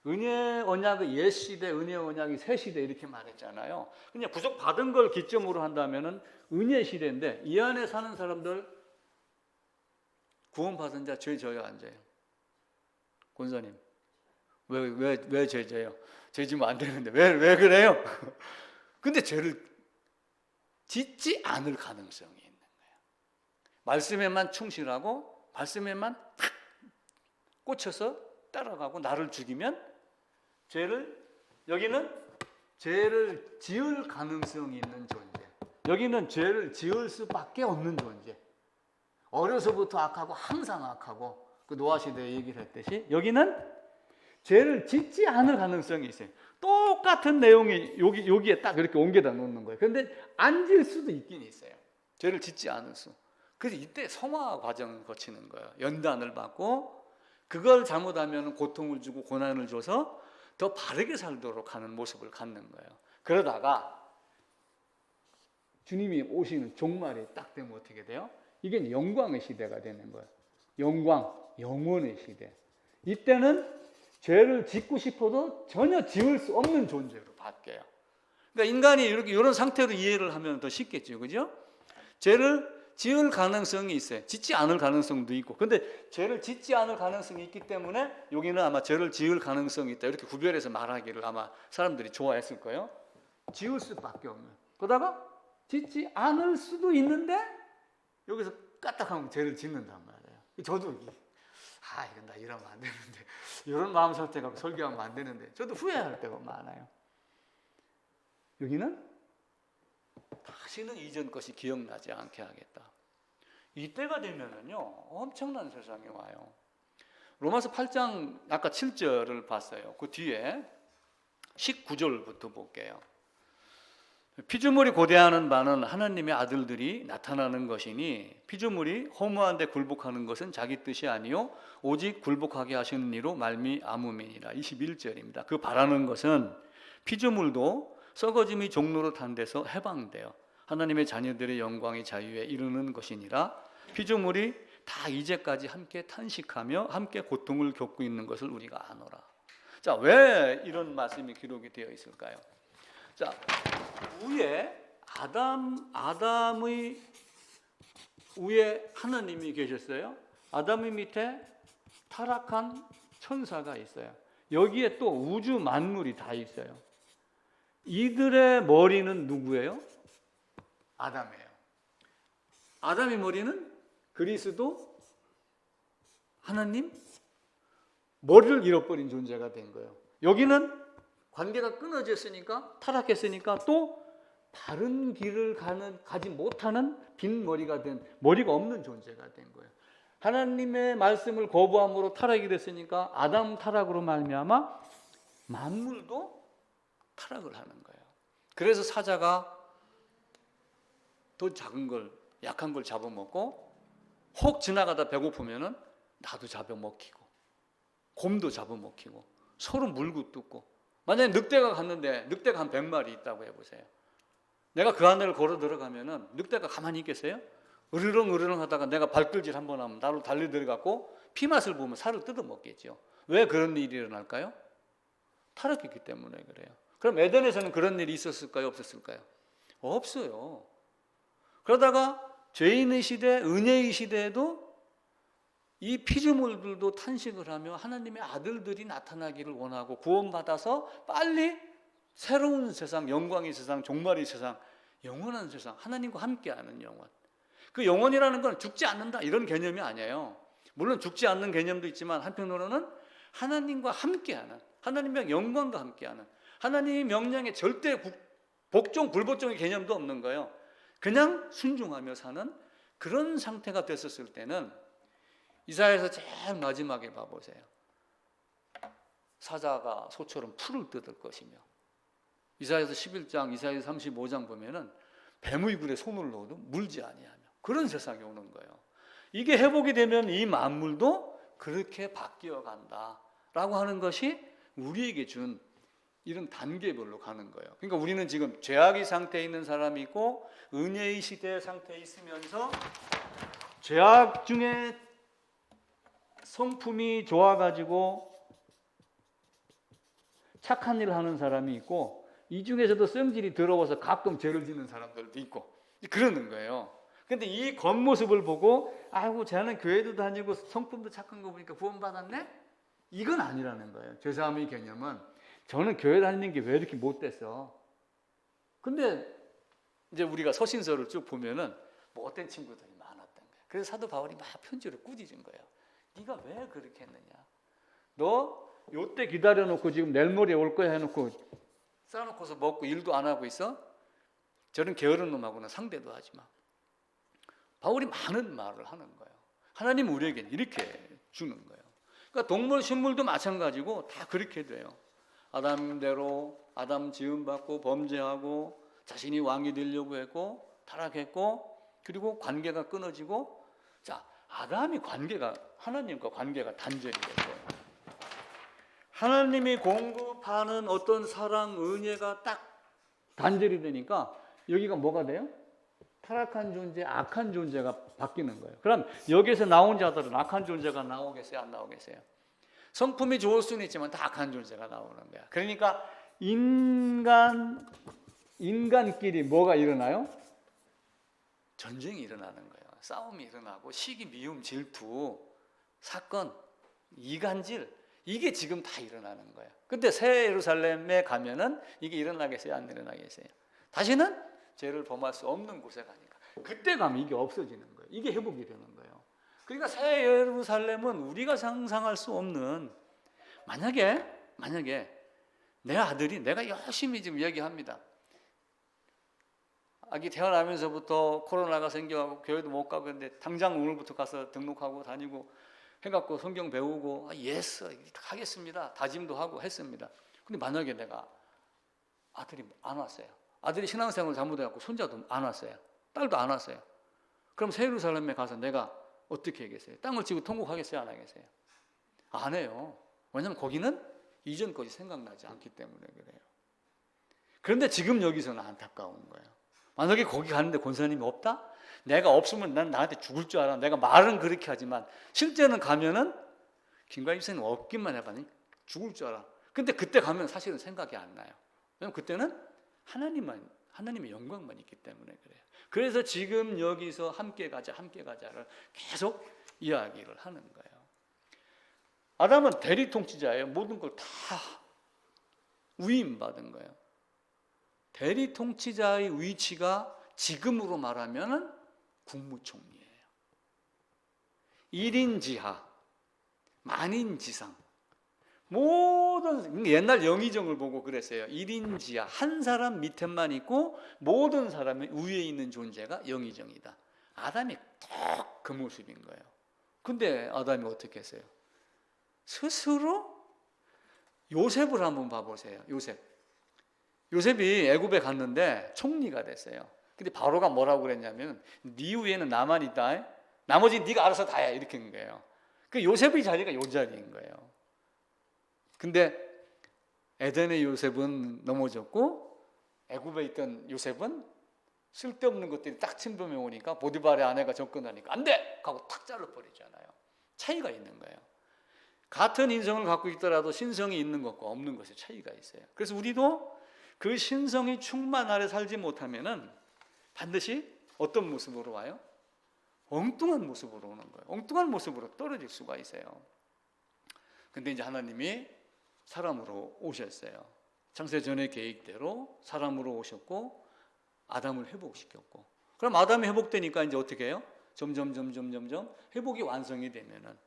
은혜 언약의 옛 시대, 은혜 언약의 새 시대 이렇게 말했잖아요. 그냥 구속받은 걸 기점으로 한다면은 은혜 시대인데 이 안에 사는 사람들 구원받은 자 죄 져요, 안 져요? 권사님 왜 죄 져요? 죄 지면 안 되는데 왜 그래요? 근데 죄를 짓지 않을 가능성이 있는 거예요. 말씀에만 충실하고 말씀에만 탁 꽂혀서 따라가고 나를 죽이면 여기는 죄를 지을 가능성이 있는 존재. 여기는 죄를 지을 수밖에 없는 존재. 어려서부터 악하고 항상 악하고 그 노아 시대에 얘기를 했듯이 여기는 죄를 짓지 않을 가능성이 있어요. 똑같은 내용이 여기에 딱 이렇게 옮겨다 놓는 거예요. 그런데 안 질 수도 있긴 있어요. 죄를 짓지 않을 수. 그래서 이때 성화 과정을 거치는 거예요. 연단을 받고 그걸 잘못하면 고통을 주고 고난을 줘서 더 바르게 살도록 하는 모습을 갖는 거예요. 그러다가 주님이 오시는 종말이 딱 되면 어떻게 돼요? 이게 영광의 시대가 되는 거예요. 영광, 영원의 시대. 이때는 죄를 짓고 싶어도 전혀 지을 수 없는 존재로 바뀌어요. 그러니까 인간이 이런 상태로 이해를 하면 더 쉽겠죠, 그죠? 죄를 지을 가능성이 있어요. 짓지 않을 가능성도 있고. 근데 죄를 짓지 않을 가능성이 있기 때문에 여기는 아마 죄를 지을 가능성이 있다. 이렇게 구별해서 말하기를 아마 사람들이 좋아했을 거예요. 지을 수밖에 없는. 그러다가 짓지 않을 수도 있는데 여기서 까딱하면 죄를 짓는단 말이에요. 저도 이건 나 이러면 안 되는데 이런 마음 상태가 설교하면 안 되는데 저도 후회할 때가 많아요. 여기는 다시는 이전 것이 기억나지 않게 하겠다. 이때가 되면은요 엄청난 세상이 와요. 로마서 8장 아까 7절을 봤어요. 그 뒤에 19절부터 볼게요. 피조물이 고대하는 바는 하나님의 아들들이 나타나는 것이니 피조물이 허무한 데 굴복하는 것은 자기 뜻이 아니요 오직 굴복하게 하시는 이로 말미암음이니라. 21절입니다. 그 바라는 것은 피조물도 썩어짐이 종로로 탄 데서 해방되어 하나님의 자녀들의 영광의 자유에 이르는 것이니라. 피조물이 다 이제까지 함께 탄식하며 함께 고통을 겪고 있는 것을 우리가 아노라. 자, 왜 이런 말씀이 기록이 되어 있을까요? 자, 위에 아담의 위에 하나님이 계셨어요. 아담의 밑에 타락한 천사가 있어요. 여기에 또 우주 만물이 다 있어요. 이들의 머리는 누구예요? 아담이에요. 아담의 머리는 그리스도 하나님 머리를 잃어버린 존재가 된 거예요. 여기는 관계가 끊어졌으니까 타락했으니까 또 다른 길을 가지 못하는 빈 머리가 없는 존재가 된 거예요. 하나님의 말씀을 거부함으로 타락이 됐으니까 아담 타락으로 말미암아 만물도 타락을 하는 거예요. 그래서 사자가 더 작은 걸 약한 걸 잡아먹고 혹 지나가다 배고프면은 나도 잡아먹히고 곰도 잡아먹히고 서로 물고 뜯고. 만약에 늑대가 갔는데 늑대가 한 100마리 있다고 해보세요. 내가 그 안을 걸어 들어가면은 늑대가 가만히 있겠어요? 으르렁 하다가 내가 발길질 한번 하면 나로 달려 들어가고 피맛을 보면 살을 뜯어 먹겠죠. 왜 그런 일이 일어날까요? 타락했기 때문에 그래요. 그럼 에덴에서는 그런 일이 있었을까요? 없었을까요? 없어요. 그러다가 죄인의 시대, 은혜의 시대에도 이 피조물들도 탄식을 하며 하나님의 아들들이 나타나기를 원하고 구원받아서 빨리 새로운 세상, 영광의 세상, 종말의 세상, 영원한 세상, 하나님과 함께하는 영원. 그 영원이라는 건 죽지 않는다 이런 개념이 아니에요. 물론 죽지 않는 개념도 있지만 한편으로는 하나님과 함께하는, 하나님의 영광과 함께하는, 하나님의 명령에 절대 복종, 불복종의 개념도 없는 거예요. 그냥 순종하며 사는 그런 상태가 됐었을 때는 이사야에서 제일 마지막에 봐보세요. 사자가 소처럼 풀을 뜯을 것이며, 이사야서 11장, 이사야서 35장 보면은 뱀의 굴에 손을 넣어도 물지 아니하며 그런 세상이 오는 거예요. 이게 회복이 되면 이 만물도 그렇게 바뀌어 간다라고 하는 것이 우리에게 준 이런 단계별로 가는 거예요. 그러니까 우리는 지금 죄악의 상태에 있는 사람이 있고 은혜의 시대 상태에 있으면서 죄악 중에 성품이 좋아가지고 착한 일을 하는 사람이 있고 이 중에서도 성질이 더러워서 가끔 죄를 짓는 사람들도 있고 그러는 거예요. 근데 이 겉모습을 보고 아이고 쟤는 교회도 다니고 성품도 착한 거 보니까 구원받았네? 이건 아니라는 거예요. 죄사함의 개념은 저는 교회 다니는 게 왜 이렇게 못됐어? 근데 이제 우리가 서신서를 쭉 보면은 못된 친구들이 많았던 거예요. 그래서 사도 바울이 막 편지를 꾸짖은 거예요. 네가 왜 그렇게 했느냐? 너 요때 기다려놓고 지금 내일 모레 올 거야 해놓고 싸놓고서 먹고 일도 안 하고 있어? 저런 게으른 놈하고는 상대도 하지 마. 바울이 많은 말을 하는 거예요. 하나님은 우리에게 이렇게 주는 거예요. 그러니까 동물, 식물도 마찬가지고 다 그렇게 돼요. 아담대로 아담 지음받고 범죄하고 자신이 왕이 되려고 했고 타락했고 그리고 관계가 끊어지고 자 아담이 관계가 하나님과 관계가 단절이 됐어요. 하나님이 공급하는 어떤 사랑, 은혜가 딱 단절이 되니까 여기가 뭐가 돼요? 타락한 존재, 악한 존재가 바뀌는 거예요. 그럼 여기서 나온 자들은 악한 존재가 나오겠어요? 안 나오겠어요? 성품이 좋을 수는 있지만 다 악한 존재가 나오는 거야. 그러니까 인간끼리 뭐가 일어나요? 전쟁이 일어나는 거예요. 싸움이 일어나고 시기, 미움, 질투, 사건, 이간질 이게 지금 다 일어나는 거예요. 근데 새 예루살렘에 가면은 이게 일어나겠어요? 안 일어나겠어요? 다시는 죄를 범할 수 없는 곳에 가니까 그때 가면 이게 없어지는 거예요. 이게 회복이 되는 거예요. 그러니까 새 예루살렘은 우리가 상상할 수 없는 만약에 내 아들이 내가 열심히 지금 얘기합니다. 아기 태어나면서부터 코로나가 생겨가고 교회도 못 가고 그런데 당장 오늘부터 가서 등록하고 다니고 해갖고 성경 배우고 예스 하겠습니다. 다짐도 하고 했습니다. 근데 만약에 내가 아들이 안 왔어요. 아들이 신앙생활을 잘못해갖고 손자도 안 왔어요. 딸도 안 왔어요. 그럼 새 예루살렘에 가서 내가 어떻게 하겠어요? 땅을 치고 통곡하겠어요? 안 하겠어요? 안 해요. 왜냐하면 거기는 이전 것이 생각나지 않기 때문에 그래요. 그런데 지금 여기서는 안타까운 거예요. 만약에 거기 가는데 권사님이 없다? 내가 없으면 난 나한테 죽을 줄 알아. 내가 말은 그렇게 하지만 실제는 가면은 김관임 선생님 없기만 해봐니 죽을 줄 알아. 근데 그때 가면 사실은 생각이 안 나요. 왜냐면 그때는 하나님의 영광만 있기 때문에 그래요. 그래서 지금 여기서 함께 가자를 계속 이야기를 하는 거예요. 아담은 대리 통치자예요. 모든 걸 다 위임받은 거예요. 대리 통치자의 위치가 지금으로 말하면 국무총리예요. 1인 지하, 만인 지상. 모든 옛날 영의정을 보고 그랬어요. 1인 지하, 한 사람 밑에만 있고 모든 사람이 위에 있는 존재가 영의정이다. 아담이 딱 그 모습인 거예요. 근데 아담이 어떻게 했어요? 스스로 요셉을 한번 봐보세요. 요셉이 애굽에 갔는데 총리가 됐어요. 근데 바로가 뭐라고 그랬냐면 네 위에는 나만 있다. 나머지 네가 알아서 다 해. 이렇게 한 거예요. 그 요셉의 자리가 요 자리인 거예요. 근데 에덴의 요셉은 넘어졌고 애굽에 있던 요셉은 쓸데없는 것들이 딱 침범해 오니까 보디발의 아내가 접근하니까 안 돼! 하고 탁 잘라버리잖아요. 차이가 있는 거예요. 같은 인성을 갖고 있더라도 신성이 있는 것과 없는 것에 차이가 있어요. 그래서 우리도 그 신성이 충만 아래 살지 못하면은 반드시 어떤 모습으로 와요? 엉뚱한 모습으로 오는 거예요. 엉뚱한 모습으로 떨어질 수가 있어요. 근데 이제 하나님이 사람으로 오셨어요. 창세전의 계획대로 사람으로 오셨고 아담을 회복시켰고 그럼 아담이 회복되니까 이제 어떻게 해요? 점점 회복이 완성이 되면은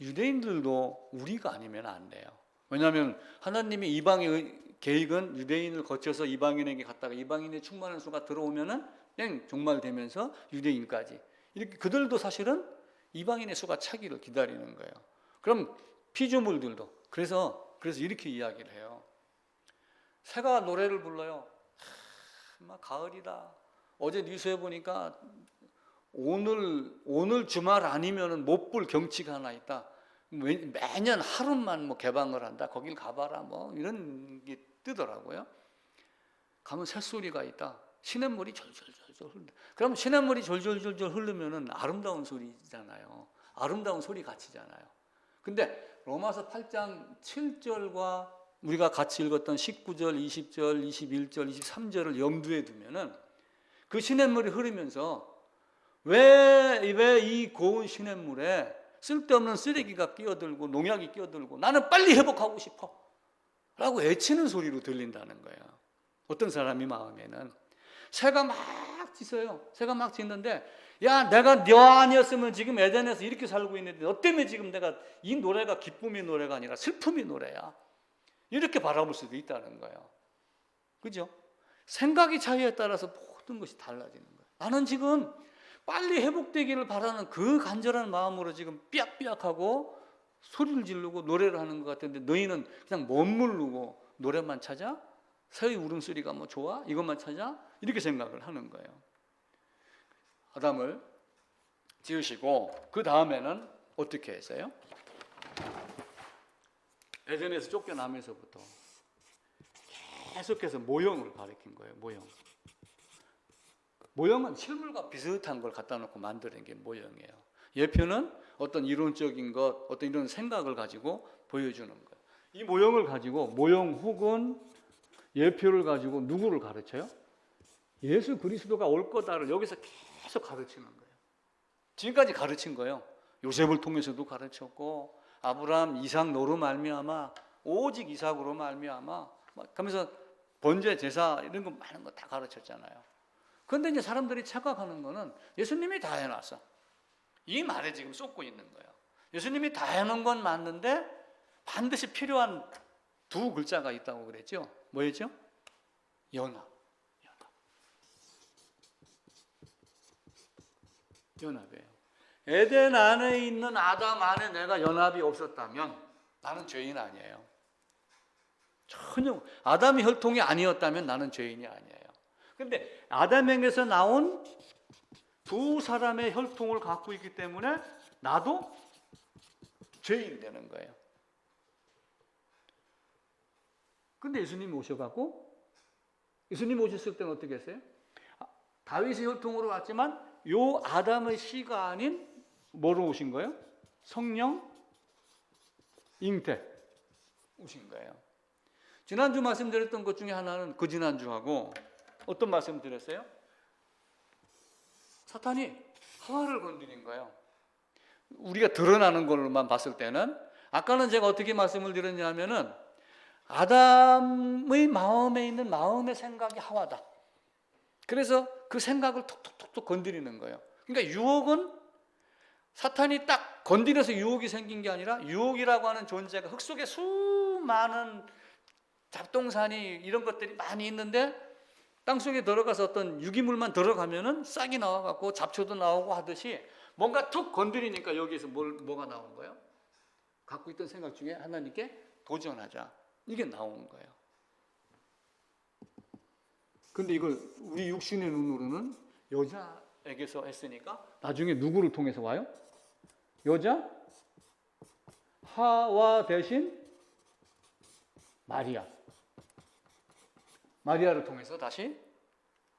유대인들도 우리가 아니면 안 돼요. 왜냐하면 하나님이 이방의 계획은 유대인을 거쳐서 이방인에게 갔다가 이방인의 충만한 수가 들어오면은 그냥 종말되면서 유대인까지 이렇게 그들도 사실은 이방인의 수가 차기를 기다리는 거예요. 그럼 피조물들도 그래서 이렇게 이야기를 해요. 새가 노래를 불러요. 막 가을이다. 어제 뉴스에 보니까 오늘 주말 아니면은 못 볼 경치가 하나 있다. 매년 하루만 뭐 개방을 한다. 거길 가봐라 뭐 이런 게 뜨더라고요. 가면 새소리가 있다. 시냇물이 졸졸졸졸 흐른다. 그럼 시냇물이 졸졸졸졸 흐르면은 아름다운 소리잖아요. 아름다운 소리 가치잖아요. 근데 로마서 8장 7절과 우리가 같이 읽었던 19절, 20절, 21절, 23절을 염두에 두면은 그 시냇물이 흐르면서 왜 이 고운 시냇물에 쓸데없는 쓰레기가 끼어들고 농약이 끼어들고 나는 빨리 회복하고 싶어 라고 애치는 소리로 들린다는 거예요. 어떤 사람이 마음에는 새가 막 짖어요. 새가 막 짖는데 야 내가 너 아니었으면 지금 에덴에서 이렇게 살고 있는데 너 때문에 지금 내가 이 노래가 기쁨의 노래가 아니라 슬픔의 노래야. 이렇게 바라볼 수도 있다는 거예요. 그죠? 생각의 차이에 따라서 모든 것이 달라지는 거예요. 나는 지금 빨리 회복되기를 바라는 그 간절한 마음으로 지금 삐약삐약하고 소리를 지르고 노래를 하는 것 같은데 너희는 그냥 머무르고 노래만 찾아? 새의 울음소리가 뭐 좋아? 이것만 찾아? 이렇게 생각을 하는 거예요. 아담을 지으시고 그 다음에는 어떻게 했어요? 에덴에서 쫓겨나면서부터 계속해서 모형을 가리킨 거예요. 모형은 실물과 비슷한 걸 갖다 놓고 만드는 게 모형이에요. 예표는 어떤 이론적인 것, 어떤 이런 생각을 가지고 보여주는 거예요. 이 모형을 가지고 모형 혹은 예표를 가지고 누구를 가르쳐요? 예수 그리스도가 올 거다를 여기서 계속 가르치는 거예요. 지금까지 가르친 거예요. 요셉을 통해서도 가르쳤고 아브라함, 이삭 노로 말미암아 오직 이삭으로 말미암아 하면서 번제 제사 이런 거 많은 거 다 가르쳤잖아요. 그런데 이제 사람들이 착각하는 거는 예수님이 다 해놨어. 이 말에 지금 쏟고 있는 거예요. 예수님이 다 해놓은 건 맞는데 반드시 필요한 두 글자가 있다고 그랬죠. 뭐였죠? 연합이에요. 에덴 안에 있는 아담 안에 내가 연합이 없었다면 나는 죄인 아니에요. 전혀 아담이 혈통이 아니었다면 나는 죄인이 아니에요. 근데 아담에게서 나온 두 사람의 혈통을 갖고 있기 때문에 나도 죄인이 되는 거예요. 근데 예수님이 오셔갖고 예수님이 오셨을 때는 어떻게 했어요? 다윗의 혈통으로 왔지만 요 아담의 씨가 아닌 뭐로 오신 거예요? 성령 잉태 오신 거예요. 지난주 말씀드렸던 것 중에 하나는 그 지난주하고 어떤 말씀 드렸어요? 사탄이 하와를 건드린 거예요. 우리가 드러나는 걸로만 봤을 때는 아까는 제가 어떻게 말씀을 드렸냐면은 아담의 마음에 있는 마음의 생각이 하와다. 그래서 그 생각을 톡톡톡 건드리는 거예요. 그러니까 유혹은 사탄이 딱 건드려서 유혹이 생긴 게 아니라 유혹이라고 하는 존재가 흙 속에 수많은 잡동사니 이런 것들이 많이 있는데 땅속에 들어가서 어떤 유기물만 들어가면은 싹이 나와갖고 잡초도 나오고 하듯이 뭔가 툭 건드리니까 여기에서 뭐가 나온 거예요? 갖고 있던 생각 중에 하나님께 도전하자. 이게 나온 거예요. 근데 이걸 우리 육신의 눈으로는 여자에게서 했으니까 나중에 누구를 통해서 와요? 여자? 하와 대신 마리아. 마리아를 통해서 다시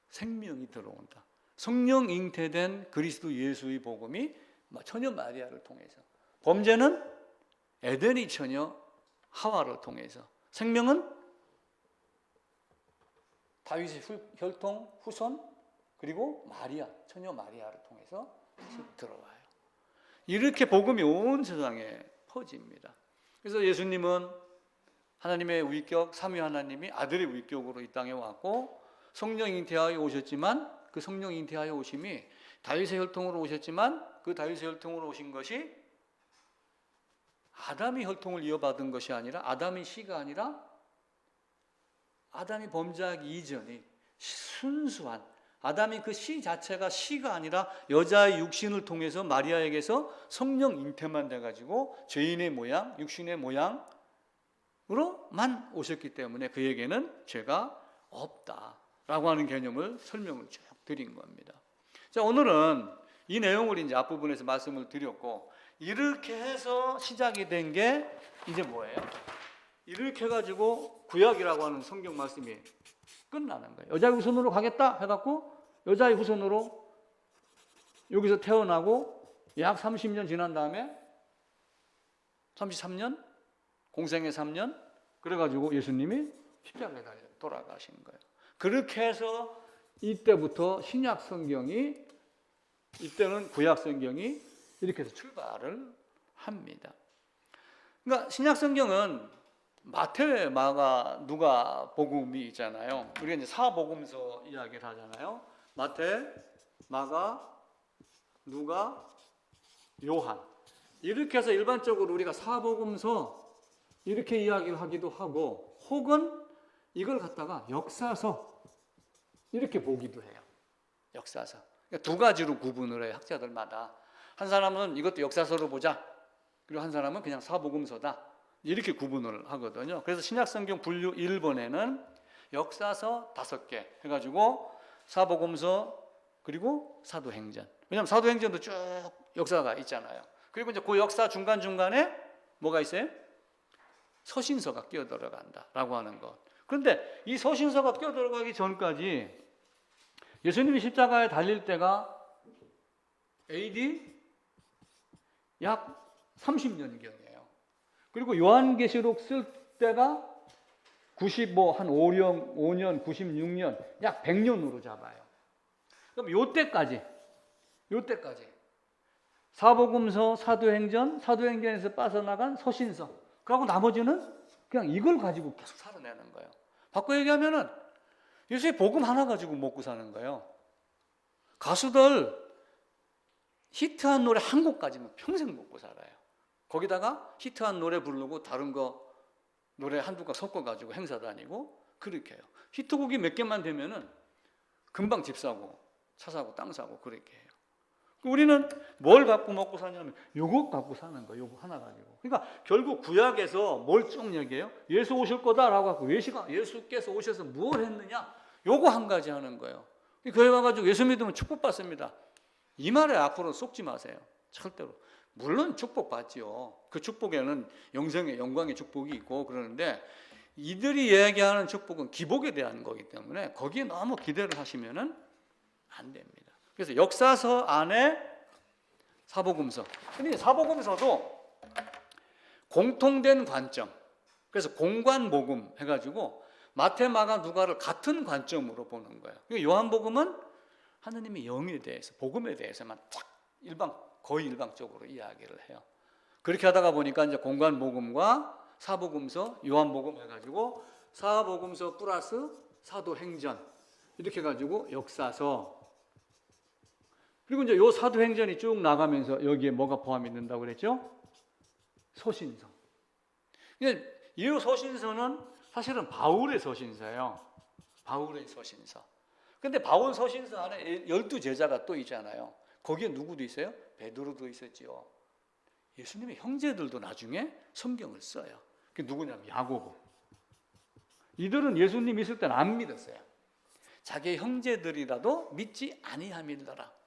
생명이 들어온다. 성령 잉태된 그리스도 예수의 복음이 처녀 마리아를 통해서. 범죄는 에덴의 처녀 하와를 통해서. 생명은 다윗의 혈통 후손 그리고 마리아, 처녀 마리아를 통해서 다시 들어와요. 이렇게 복음이 온 세상에 퍼집니다. 그래서 예수님은 하나님의 위격, 삼위 하나님이 아들의 위격으로 이 땅에 왔고 성령 잉태하여 오셨지만 그 성령 잉태하여 오심이 다윗의 혈통으로 오셨지만 그 다윗의 혈통으로 오신 것이 아담의 혈통을 이어받은 것이 아니라 아담의 씨가 아니라 아담이 범죄하기 이전에 순수한 아담이 그 씨 자체가 씨가 아니라 여자의 육신을 통해서 마리아에게서 성령 잉태만 돼가지고 죄인의 모양, 육신의 모양으로만 오셨기 때문에 그에게는 죄가 없다라고 하는 개념을 설명을 쭉 드린 겁니다. 자, 오늘은 이 내용을 이제 앞부분에서 말씀을 드렸고, 이렇게 해서 시작이 된 게 이제 뭐예요? 이렇게 해가지고 구약이라고 하는 성경 말씀이 끝나는 거예요. 여자의 후손으로 가겠다 해갖고 여자의 후손으로 여기서 태어나고 약 30년 지난 다음에 33년 공생의 3년 그래가지고 예수님이 십자가에 달려 돌아가신 거예요. 그렇게 해서 이때부터 신약 성경이, 이때는 구약 성경이 이렇게 해서 출발을 합니다. 그러니까 신약 성경은 마태, 마가, 누가 복음이 있잖아요. 우리가 이제 사복음서 이야기를 하잖아요. 마태, 마가, 누가, 요한. 이렇게 해서 일반적으로 우리가 사복음서 이렇게 이야기를 하기도 하고, 혹은 이걸 갖다가 역사서 이렇게 보기도 해요. 역사서. 그러니까 두 가지로 구분을 해요. 학자들마다. 한 사람은 이것도 역사서로 보자. 그리고 한 사람은 그냥 사복음서다. 이렇게 구분을 하거든요. 그래서 신약성경 분류 1번에는 역사서 5개 해가지고 사복음서 그리고 사도행전. 왜냐하면 사도행전도 쭉 역사가 있잖아요. 그리고 이제 그 역사 중간중간에 뭐가 있어요? 서신서가 끼어들어간다라고 하는 것. 그런데 이 서신서가 끼어들어가기 전까지 예수님이 십자가에 달릴 때가 AD 약 30년경이에요. 그리고 요한계시록 쓸 때가 95한 5년, 96년, 약 100년으로 잡아요. 그럼 요때까지 사복음서, 사도행전, 사도행전에서 빠져나간 서신서, 그리고 나머지는 그냥 이걸 가지고 계속 살아내는 거예요. 바꿔 얘기하면은 예수의 복음 하나 가지고 먹고 사는 거예요. 가수들 히트한 노래 한 곡까지는 평생 먹고 살아요. 거기다가 히트한 노래 부르고 다른 거 노래 한두 곡 섞어가지고 행사 다니고 그렇게 해요. 히트곡이 몇 개만 되면은 금방 집 사고 차 사고 땅 사고 그렇게 해요. 우리는 뭘 갖고 먹고 사냐면 요것 갖고 사는 거예요. 요거 하나 가지고. 그러니까 결국 구약에서 뭘 쭉 얘기해요? 예수 오실 거다라고 하고 예수께서 오셔서 무엇을 했느냐? 요거 한 가지 하는 거예요. 교회 와가지고 예수 믿으면 축복받습니다. 이 말에 앞으로 속지 마세요. 절대로. 물론 축복받지요. 그 축복에는 영생의 영광의 축복이 있고 그러는데 이들이 얘기하는 축복은 기복에 대한 거기 때문에 거기에 너무 기대를 하시면은 안 됩니다. 그래서 역사서 안에 사복음서. 근데 사복음서도 공통된 관점. 그래서 공관복음 해가지고 마태, 마가, 누가를 같은 관점으로 보는 거예요. 요한복음은 하느님의 영에 대해서, 복음에 대해서만 거의 일방적으로 이야기를 해요. 그렇게 하다가 보니까 이제 공관복음과 사복음서, 요한복음 해가지고 사복음서 플러스 사도행전 이렇게 해가지고 역사서. 그리고 이제 요 사도행전이 쭉 나가면서 여기에 뭐가 포함이 된다고 그랬죠? 서신서. 이 서신서는 사실은 바울의 서신서예요. 바울의 서신서. 근데 바울 서신서 안에 12제자가 또 있잖아요. 거기에 누구도 있어요? 베드로도 있었지요. 예수님의 형제들도 나중에 성경을 써요. 그게 누구냐면 야고보. 이들은 예수님 있을 때는 안 믿었어요. 자기 형제들이라도 믿지 아니함이더라.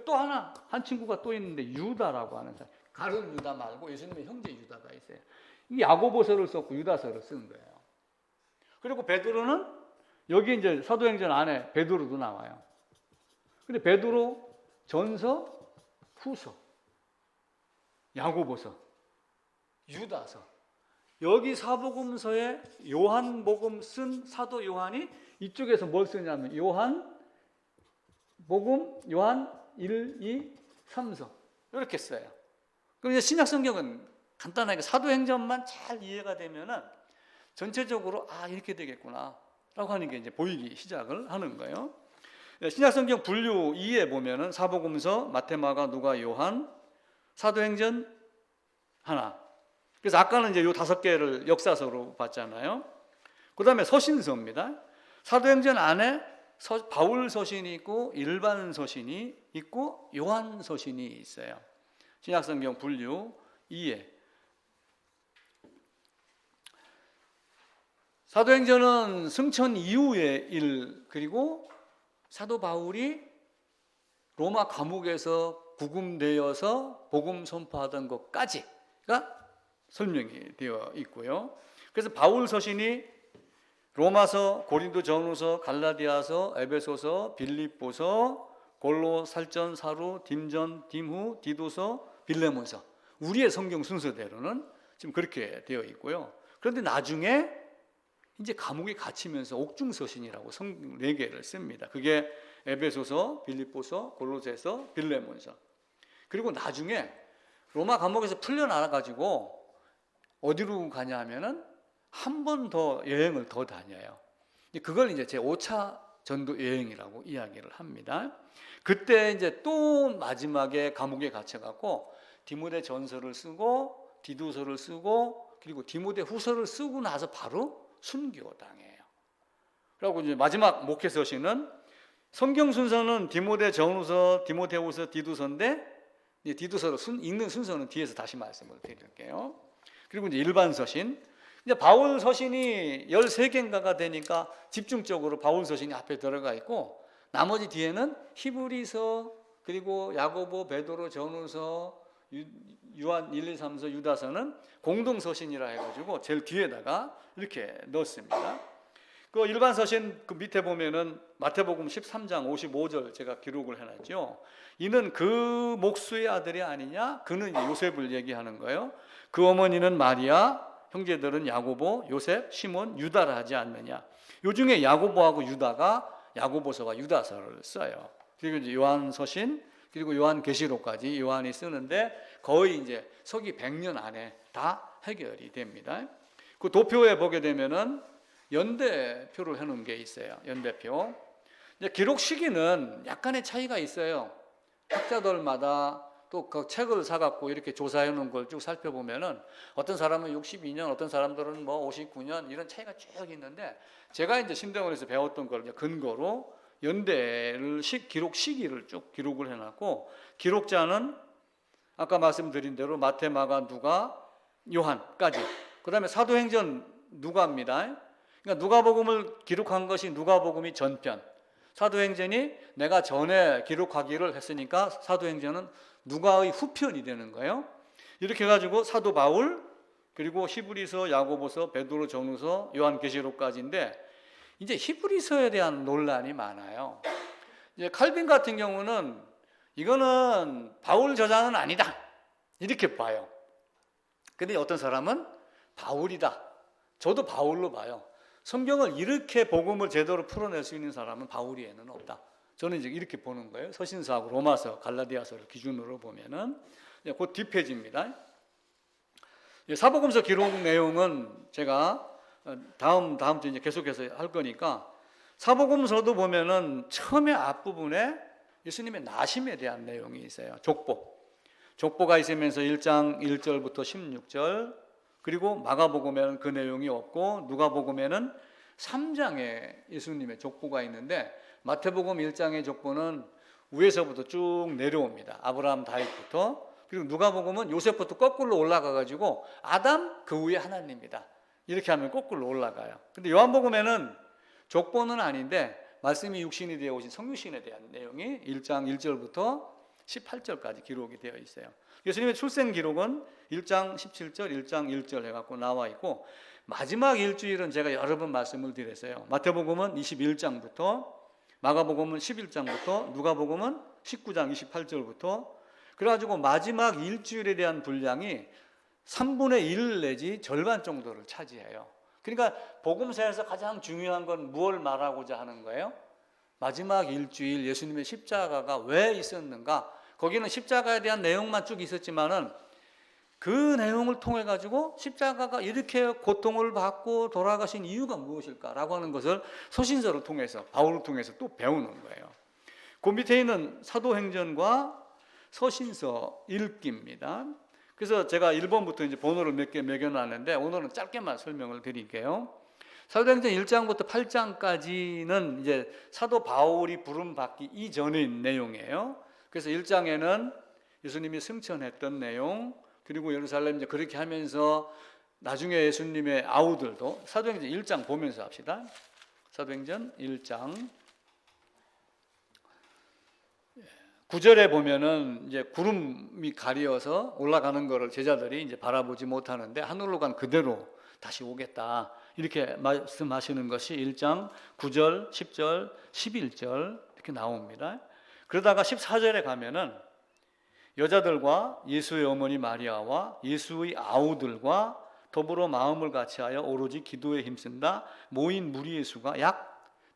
또 한 친구가 또 있는데 유다라고 하는 사람. 가룟 유다 말고 예수님의 형제 유다가 있어요. 이 야고보서를 썼고 유다서를 쓴 거예요. 그리고 베드로는 여기 이제 사도행전 안에 베드로도 나와요. 근데 베드로 전서, 후서, 야고보서, 유다서. 여기 사복음서에 요한복음 쓴 사도 요한이 이쪽에서 뭘 쓰냐면 요한복음, 요한 1, 2, 3서 이렇게 써요. 그럼 이제 신약 성경은 간단하게 사도행전만 잘 이해가 되면은 전체적으로 이렇게 되겠구나 라고 하는 게 이제 보이기 시작을 하는 거예요. 신약 성경 분류 2에 보면은 사복음서, 마태, 마가, 누가, 요한, 사도행전 하나. 그래서 아까는 이제 요 5개를 역사서로 봤잖아요. 그다음에 서신서입니다. 사도행전 안에 바울 서신이 있고 일반 서신이 있고 요한 서신이 있어요. 신약 성경 분류 2에. 사도행전은 승천 이후의 일, 그리고 사도 바울이 로마 감옥에서 구금되어서 복음 선포하던 것까지가 설명이 되어 있고요. 그래서 바울 서신이 로마서, 고린도 전후서, 갈라디아서, 에베소서, 빌립보서, 골로, 살전, 사루, 딤전, 딤후, 디도서, 빌레몬서, 우리의 성경 순서대로는 지금 그렇게 되어 있고요. 그런데 나중에 이제 감옥에 갇히면서 옥중서신이라고 성경 4개를 씁니다. 그게 에베소서, 빌립보서, 골로새서, 빌레몬서. 그리고 나중에 로마 감옥에서 풀려나와 가지고 어디로 가냐 하면은 한 번 더 여행을 더 다녀요. 그걸 이제 제 5차 전도 여행이라고 이야기를 합니다. 그때 이제 또 마지막에 감옥에 갇혀갖고 디모데 전서를 쓰고 디도서를 쓰고 그리고 디모데 후서를 쓰고 나서 바로 순교당해요. 그리고 이제 마지막 목회 서신은 성경 순서는 디모데 전후서, 디모데후서, 디도서인데 디도서를 읽는 순서는 뒤에서 다시 말씀을 드릴게요. 그리고 이제 일반 서신, 이제 바울 서신이 13개인가가 되니까 집중적으로 바울 서신이 앞에 들어가 있고 나머지 뒤에는 히브리서, 그리고 야고보, 베드로, 전후서, 요한 1, 2, 3서, 유다서는 공동 서신이라 해가지고 제일 뒤에다가 이렇게 넣었습니다. 그 일반 서신 그 밑에 보면은 마태복음 13장 55절 제가 기록을 해놨죠. 이는 그 목수의 아들이 아니냐? 그는 이제 요셉을 얘기하는 거예요. 그 어머니는 마리아, 형제들은 야고보, 요셉, 시몬, 유다라 하지 않느냐? 요 중에 야고보하고 유다가 야고보서와 유다서를 써요. 그리고 이제 요한 서신, 그리고 요한 계시록까지 요한이 쓰는데 거의 이제 서기 100년 안에 다 해결이 됩니다. 그 도표에 보게 되면은 연대표를 해놓은 게 있어요. 연대표. 이제 기록 시기는 약간의 차이가 있어요. 학자들마다 또 그 책을 사갖고 이렇게 조사해 놓은 걸 쭉 살펴보면은 어떤 사람은 62년, 어떤 사람들은 뭐 59년 이런 차이가 쭉 있는데 제가 이제 신대원에서 배웠던 걸 근거로 연대를 기록 시기를 쭉 기록을 해놨고 기록자는 아까 말씀드린 대로 마태, 마가, 누가, 요한까지. 그다음에 사도행전 누가입니다. 그러니까 누가복음을 기록한 것이 누가복음이 전편, 사도행전이 내가 전에 기록하기를 했으니까 사도행전은 누가의 후편이 되는 거예요. 이렇게 해가지고 사도 바울, 그리고 히브리서, 야고보서, 베드로 전후서, 요한계시록까지인데 이제 히브리서에 대한 논란이 많아요. 이제 칼빈 같은 경우는 이거는 바울 저자는 아니다 이렇게 봐요. 근데 어떤 사람은 바울이다. 저도 바울로 봐요. 성경을 이렇게 복음을 제대로 풀어낼 수 있는 사람은 바울 외에는 없다. 저는 이제 이렇게 보는 거예요. 서신서하고 로마서, 갈라디아서를 기준으로 보면은 그 뒷페이지입니다. 사복음서 기록 내용은 제가 다음 주 이제 계속해서 할 거니까 사복음서도 보면은 처음에 앞부분에 예수님의 나심에 대한 내용이 있어요. 족보가 있으면서 1장 1절부터 16절, 그리고 마가복음에는 그 내용이 없고 누가복음에는 3장에 예수님의 족보가 있는데 마태복음 1장의 족보는 위에서부터 쭉 내려옵니다. 아브라함, 다윗부터. 그리고 누가복음은 요셉부터 거꾸로 올라가 가지고 아담 그 위에 하나님이다. 이렇게 하면 거꾸로 올라가요. 근데 요한복음에는 족보는 아닌데 말씀이 육신이 되어 오신 성육신에 대한 내용이 1장 1절부터 18절까지 기록이 되어 있어요. 예수님의 출생 기록은 1장 17절, 1장 1절 해갖고 나와 있고 마지막 일주일은 제가 여러 번 말씀을 드렸어요. 마태복음은 21장부터, 마가복음은 11장부터, 누가복음은 19장 28절부터. 그래가지고 마지막 일주일에 대한 분량이 3분의 1 내지 절반 정도를 차지해요. 그러니까 복음서에서 가장 중요한 건 무엇을 말하고자 하는 거예요? 마지막 일주일 예수님의 십자가가 왜 있었는가? 거기는 십자가에 대한 내용만 쭉 있었지만은 그 내용을 통해 가지고 십자가가 이렇게 고통을 받고 돌아가신 이유가 무엇일까라고 하는 것을 서신서를 통해서 바울을 통해서 또 배우는 거예요. 그 밑에 있는 사도행전과 서신서 읽기입니다. 그래서 제가 1번부터 이제 번호를 몇 개 매겨놨는데 오늘은 짧게만 설명을 드릴게요. 사도행전 1장부터 8장까지는 이제 사도 바울이 부름 받기 이전의 내용이에요. 그래서 1장에는 예수님이 승천했던 내용, 그리고 예루살렘 이제 그렇게 하면서 나중에 예수님의 아우들도 사도행전 1장 보면서 합시다. 사도행전 1장 9절에 보면은 이제 구름이 가리어서 올라가는 거를 제자들이 이제 바라보지 못하는데 하늘로 간 그대로 다시 오겠다. 이렇게 말씀하시는 것이 1장 9절, 10절, 11절 이렇게 나옵니다. 그러다가 14절에 가면은 여자들과 예수의 어머니 마리아와 예수의 아우들과 더불어 마음을 같이하여 오로지 기도에 힘쓴다. 모인 무리의 수가 약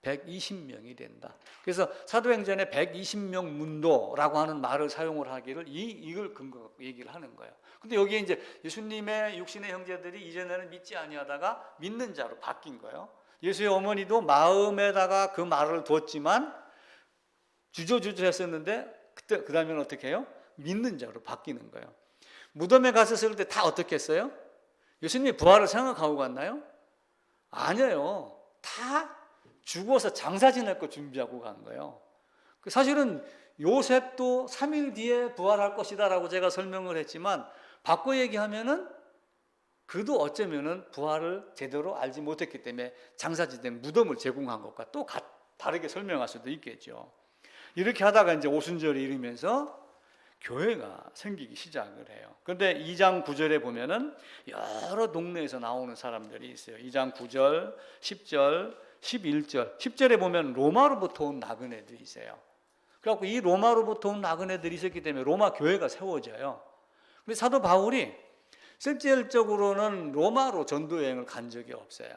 120명이 된다. 그래서 사도행전에 120명 문도라고 하는 말을 사용을 하기를 이걸 근거 얘기를 하는 거예요. 근데 여기에 이제 예수님의 육신의 형제들이 이전에는 믿지 아니하다가 믿는 자로 바뀐 거예요. 예수의 어머니도 마음에다가 그 말을 뒀지만 주저주저 했었는데 그때 그다음에는 어떻게 해요? 믿는 자로 바뀌는 거예요. 무덤에 갔었을 때 다 어떻게 했어요? 예수님이 부활을 생각하고 갔나요? 아니에요. 다 죽어서 장사 지낼 거 준비하고 간 거예요. 사실은 요셉도 3일 뒤에 부활할 것이다 라고 제가 설명을 했지만 바꿔 얘기하면은 그도 어쩌면은 부활을 제대로 알지 못했기 때문에 장사 지낸 무덤을 제공한 것과 또 다르게 설명할 수도 있겠죠. 이렇게 하다가 이제 오순절이 이르면서 교회가 생기기 시작을 해요. 그런데 2장 9절에 보면은 여러 동네에서 나오는 사람들이 있어요. 2장 9절, 10절, 11절, 10절에 보면 로마로부터 온 나그네들이 있어요. 그래갖고 이 로마로부터 온 나그네들이 있었기 때문에 로마 교회가 세워져요. 근데 사도 바울이 실질적으로는 로마로 전도 여행을 간 적이 없어요.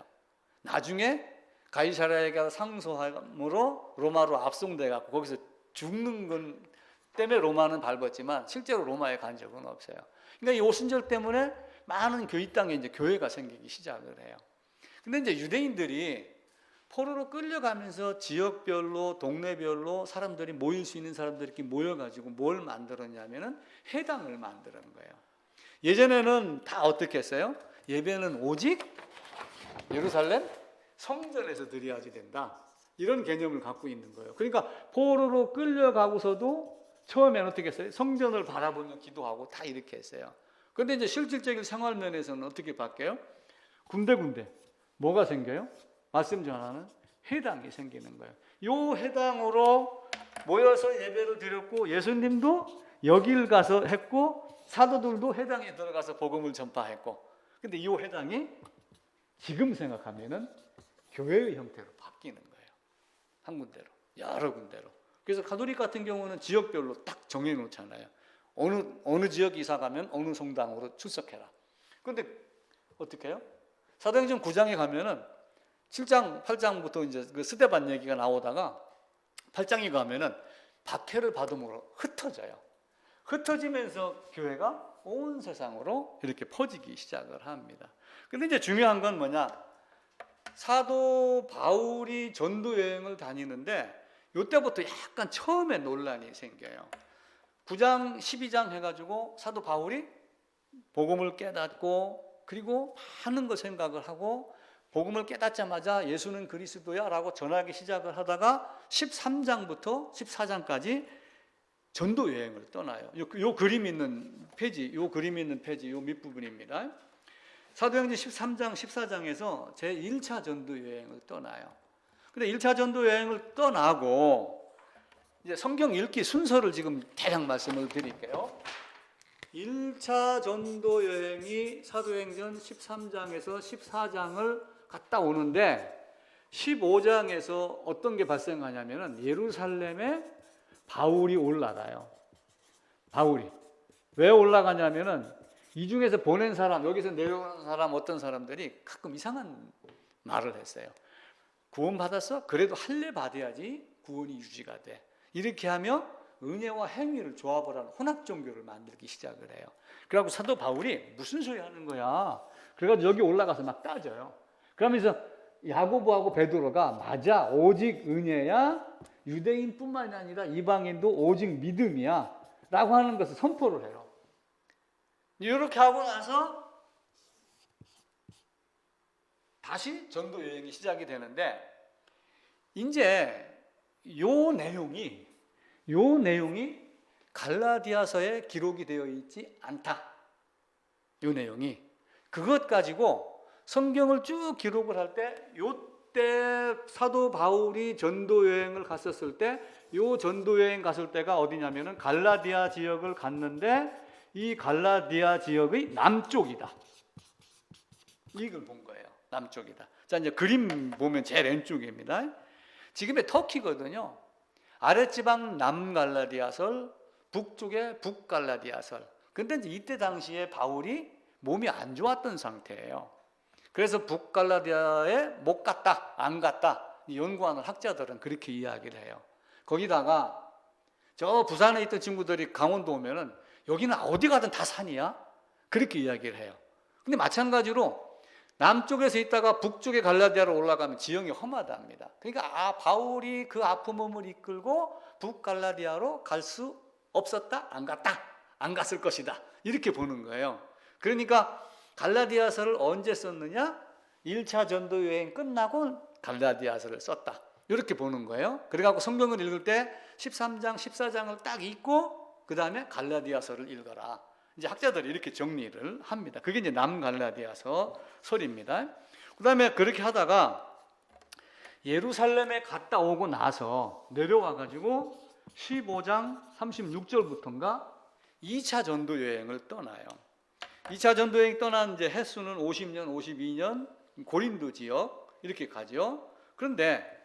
나중에 가이사랴에 가서 상소함으로 로마로 압송돼 갖고 거기서 죽는 건 때문에 로마는 밟았지만 실제로 로마에 간 적은 없어요. 그러니까 이 오순절 때문에 많은 교회 땅에 이제 교회가 생기기 시작을 해요. 근데 이제 유대인들이 포로로 끌려가면서 지역별로 동네별로 사람들이 모일 수 있는 사람들이 이렇게 모여가지고 뭘 만들었냐면은 회당을 만드는 거예요. 예전에는 다 어떻게 했어요? 예배는 오직 예루살렘 성전에서 드려야지 된다. 이런 개념을 갖고 있는 거예요. 그러니까 포로로 끌려가고서도 처음에는 어떻게 했어요? 성전을 바라보며 기도하고 다 이렇게 했어요. 그런데 이제 실질적인 생활 면에서는 어떻게 바뀌어요? 군데군데 뭐가 생겨요? 말씀 전하는 회당이 생기는 거예요. 이 회당으로 모여서 예배를 드렸고 예수님도 여길 가서 했고 사도들도 회당에 들어가서 복음을 전파했고 근데 이 회당이 지금 생각하면은 교회의 형태로 바뀌는 거예요. 한 군데로 여러 군데로. 그래서 가톨릭 같은 경우는 지역별로 딱 정해 놓잖아요. 어느 지역 이사 가면 어느 성당으로 출석해라. 그런데 어떻게 해요? 사도행전 9장에 가면은 7장, 8장부터 이제 그 스데반 얘기가 나오다가 8장에 가면은 박해를 받음으로 흩어져요. 흩어지면서 교회가 온 세상으로 이렇게 퍼지기 시작을 합니다. 근데 이제 중요한 건 뭐냐? 사도 바울이 전도 여행을 다니는데 이때부터 약간 처음에 논란이 생겨요. 9장, 12장 해가지고 사도 바울이 복음을 깨닫고 그리고 많은 거 생각을 하고 복음을 깨닫자마자 예수는 그리스도야 라고 전하기 시작을 하다가 13장부터 14장까지 전도 여행을 떠나요. 요 그림 있는 페이지, 요 밑부분입니다. 사도행전 13장, 14장에서 제1차 전도 여행을 떠나요. 근데 1차 전도 여행을 떠나고 이제 성경 읽기 순서를 지금 대략 말씀을 드릴게요. 1차 전도 여행이 사도행전 13장에서 14장을 갔다 오는데 15장에서 어떤 게 발생하냐면은 예루살렘에 바울이 올라가요. 바울이 왜 올라가냐면은 이 중에서 보낸 사람, 여기서 내려오는 사람 어떤 사람들이 가끔 이상한 말을 했어요. 구원 받았어? 그래도 할례 받아야지 구원이 유지가 돼. 이렇게 하며 은혜와 행위를 조합을 하는 혼합 종교를 만들기 시작을 해요. 그래갖고 사도 바울이 무슨 소리 하는 거야? 그래가지고 여기 올라가서 막 따져요. 그러면서 야고보하고 베드로가 맞아, 오직 은혜야, 유대인뿐만이 아니라 이방인도 오직 믿음이야 라고 하는 것을 선포를 해요. 이렇게 하고 나서 다시 전도 여행이 시작이 되는데 이제 요 내용이 갈라디아서에 기록이 되어 있지 않다. 요 내용이 그것 가지고 성경을 쭉 기록을 할 때 요때 사도 바울이 전도 여행을 갔었을 때 요 전도 여행 갔을 때가 어디냐면은 갈라디아 지역을 갔는데 이 갈라디아 지역의 남쪽이다. 이걸 본 거예요. 남쪽이다. 자, 이제 그림 보면 제일 왼쪽입니다. 지금의 터키거든요. 아랫지방 남갈라디아설, 북쪽에 북갈라디아설. 근데 이제 이때 당시에 바울이 몸이 안 좋았던 상태예요. 그래서 북갈라디아에 못 갔다, 안 갔다. 연구하는 학자들은 그렇게 이야기를 해요. 거기다가 저 부산에 있던 친구들이 강원도 오면은 여기는 어디 가든 다 산이야? 그렇게 이야기를 해요. 근데 마찬가지로 남쪽에서 있다가 북쪽에 갈라디아로 올라가면 지형이 험하답니다. 그러니까 바울이 그 아픈 몸을 이끌고 북갈라디아로 갈 수 없었다? 안 갔다? 안 갔을 것이다. 이렇게 보는 거예요. 그러니까 갈라디아서를 언제 썼느냐? 1차 전도 여행 끝나고 갈라디아서를 썼다. 이렇게 보는 거예요. 그래갖고 성경을 읽을 때 13장, 14장을 딱 읽고 그 다음에 갈라디아서를 읽어라. 이제 학자들이 이렇게 정리를 합니다. 그게 이제 남갈라디아서 설입니다. 그 다음에 그렇게 하다가 예루살렘에 갔다 오고 나서 내려와가지고 15장 36절부터인가 2차 전도 여행을 떠나요. 2차 전도 여행 떠난 이제 횟수는 50년, 52년 고린도 지역 이렇게 가죠. 그런데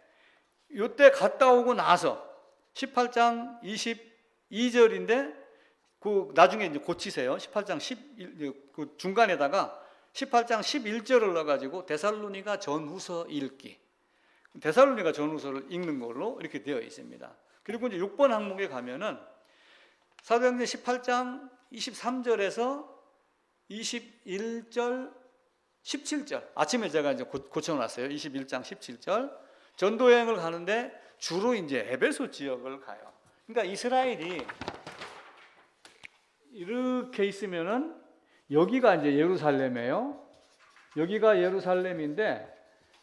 이때 갔다 오고 나서 18장 22절인데 그 나중에 이제 고치세요. 18장 11, 그 중간에다가 18장 11절을 넣어가지고 데살로니가 전후서 읽기. 데살로니가 전후서를 읽는 걸로 이렇게 되어 있습니다. 그리고 이제 6번 항목에 가면은 사도행전 18장 23절에서 21절, 17절. 아침에 제가 이제 고쳐놨어요. 21장 17절. 전도여행을 가는데 주로 이제 에베소 지역을 가요. 그러니까 이스라엘이 이렇게 있으면은 여기가 이제 예루살렘이에요. 여기가 예루살렘인데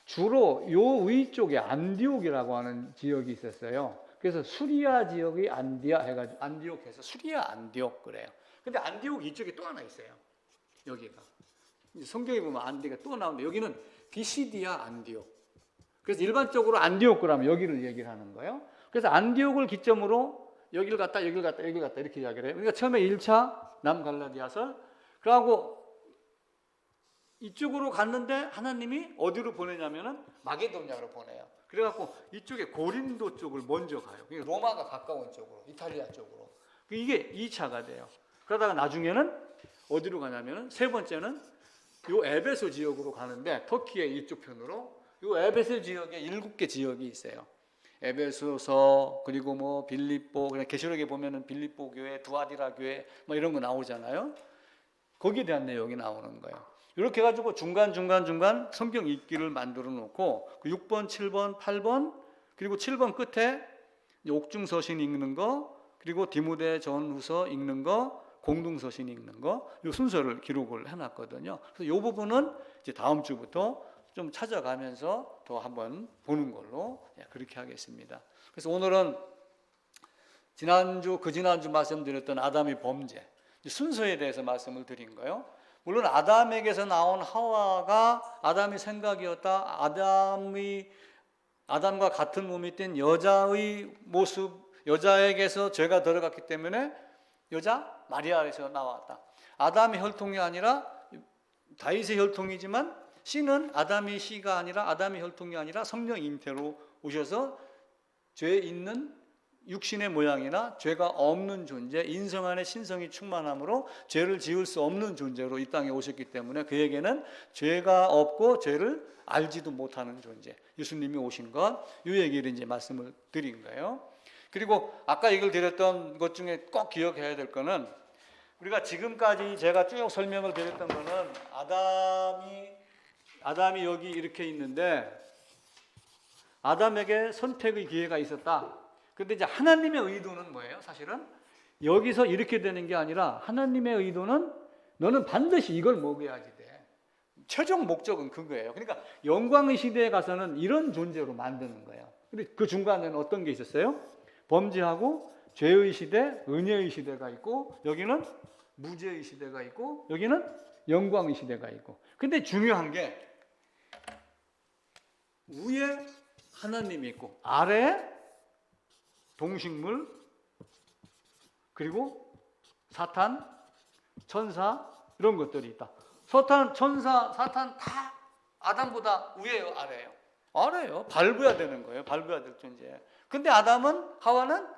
주로 요 위쪽에 안디옥이라고 하는 지역이 있었어요. 그래서 수리아 지역이 안디옥해서 수리아 안디옥 그래요. 근데 안디옥 이쪽에 또 하나 있어요. 여기가. 성경에 보면 안디옥이 또 나오는데 여기는 비시디아 안디옥. 그래서 일반적으로 안디옥 그러면 여기를 얘기를 하는 거예요. 그래서 안디옥을 기점으로 여기를 갔다 이렇게 이야기를 해요. 그러니까 처음에 1차 남갈라디아설 그러고 이쪽으로 갔는데 하나님이 어디로 보내냐면은 마게도냐로 보내요. 그래갖고 이쪽에 고린도 쪽을 먼저 가요. 그러니까 로마가 가까운 쪽으로, 이탈리아 쪽으로. 이게 2차가 돼요. 그러다가 나중에는 어디로 가냐면은 세 번째는 요 에베소 지역으로 가는데 터키의 이쪽 편으로 요 에베소 지역에 7개 지역이 있어요. 에베소서 그리고 뭐 빌립보 그냥 계시록에 보면은 빌립보 교회, 두아디라 교회 뭐 이런 거 나오잖아요. 거기에 대한 내용이 나오는 거예요. 이렇게 해가지고 중간 성경 읽기를 만들어 놓고 6번, 7번, 8번 그리고 7번 끝에 옥중서신 읽는 거 그리고 디모데 전후서 읽는 거 공동서신 읽는 거 이 순서를 기록을 해놨거든요. 그래서 이 부분은 이제 다음 주부터 좀 찾아가면서 더 한번 보는 걸로 그렇게 하겠습니다. 그래서 오늘은 지난주 말씀드렸던 아담의 범죄 순서에 대해서 말씀을 드린 거예요. 물론 아담에게서 나온 하와가 아담의 생각이었다. 아담과 같은 몸이 된 여자의 모습, 여자에게서 죄가 들어갔기 때문에 여자 마리아에서 나왔다. 아담의 혈통이 아니라 다윗의 혈통이지만 씨는 아담의 씨가 아니라 아담의 혈통이 아니라 성령 잉태로 오셔서 죄 있는 육신의 모양이나 죄가 없는 존재, 인성 안에 신성이 충만함으로 죄를 지을 수 없는 존재로 이 땅에 오셨기 때문에 그에게는 죄가 없고 죄를 알지도 못하는 존재, 예수님이 오신 것, 이 얘기를 이제 말씀을 드린 거예요. 그리고 아까 얘기를 드렸던 것 중에 꼭 기억해야 될 거는 우리가 지금까지 제가 쭉 설명을 드렸던 거는 아담이 여기 이렇게 있는데 아담에게 선택의 기회가 있었다. 근데 이제 하나님의 의도는 뭐예요? 사실은 여기서 이렇게 되는 게 아니라 하나님의 의도는 너는 반드시 이걸 먹어야지 돼. 최종 목적은 그거예요. 그러니까 영광의 시대에 가서는 이런 존재로 만드는 거예요. 근데 그 중간에는 어떤 게 있었어요? 범죄하고 죄의 시대, 은혜의 시대가 있고 여기는 무죄의 시대가 있고 여기는 영광의 시대가 있고. 근데 중요한 게 위에 하나님이 있고 아래에 동식물, 그리고 사탄, 천사 이런 것들이 있다. 사탄, 천사, 사탄 다 아담보다 위에요, 아래예요? 아래요. 밟아야 되는 거예요. 밟아야 될 존재. 근데 아담은, 하와는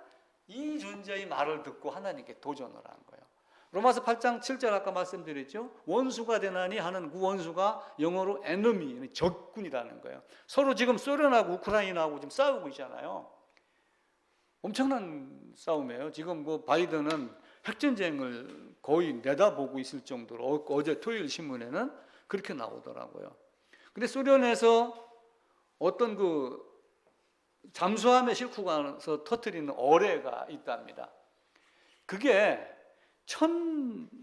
이 존재의 말을 듣고 하나님께 도전을 한 거예요. 로마서 8장 7절 아까 말씀드렸죠. 원수가 되나니 하는 그 원수가 영어로 enemy, 적군이라는 거예요. 서로 지금 소련하고 우크라이나하고 지금 싸우고 있잖아요. 엄청난 싸움이에요. 지금 뭐 바이든은 핵전쟁을 거의 내다보고 있을 정도로 어제 토요일 신문에는 그렇게 나오더라고요. 근데 소련에서 어떤 그 잠수함에 싣고 가서 터뜨리는 어뢰가 있답니다. 그게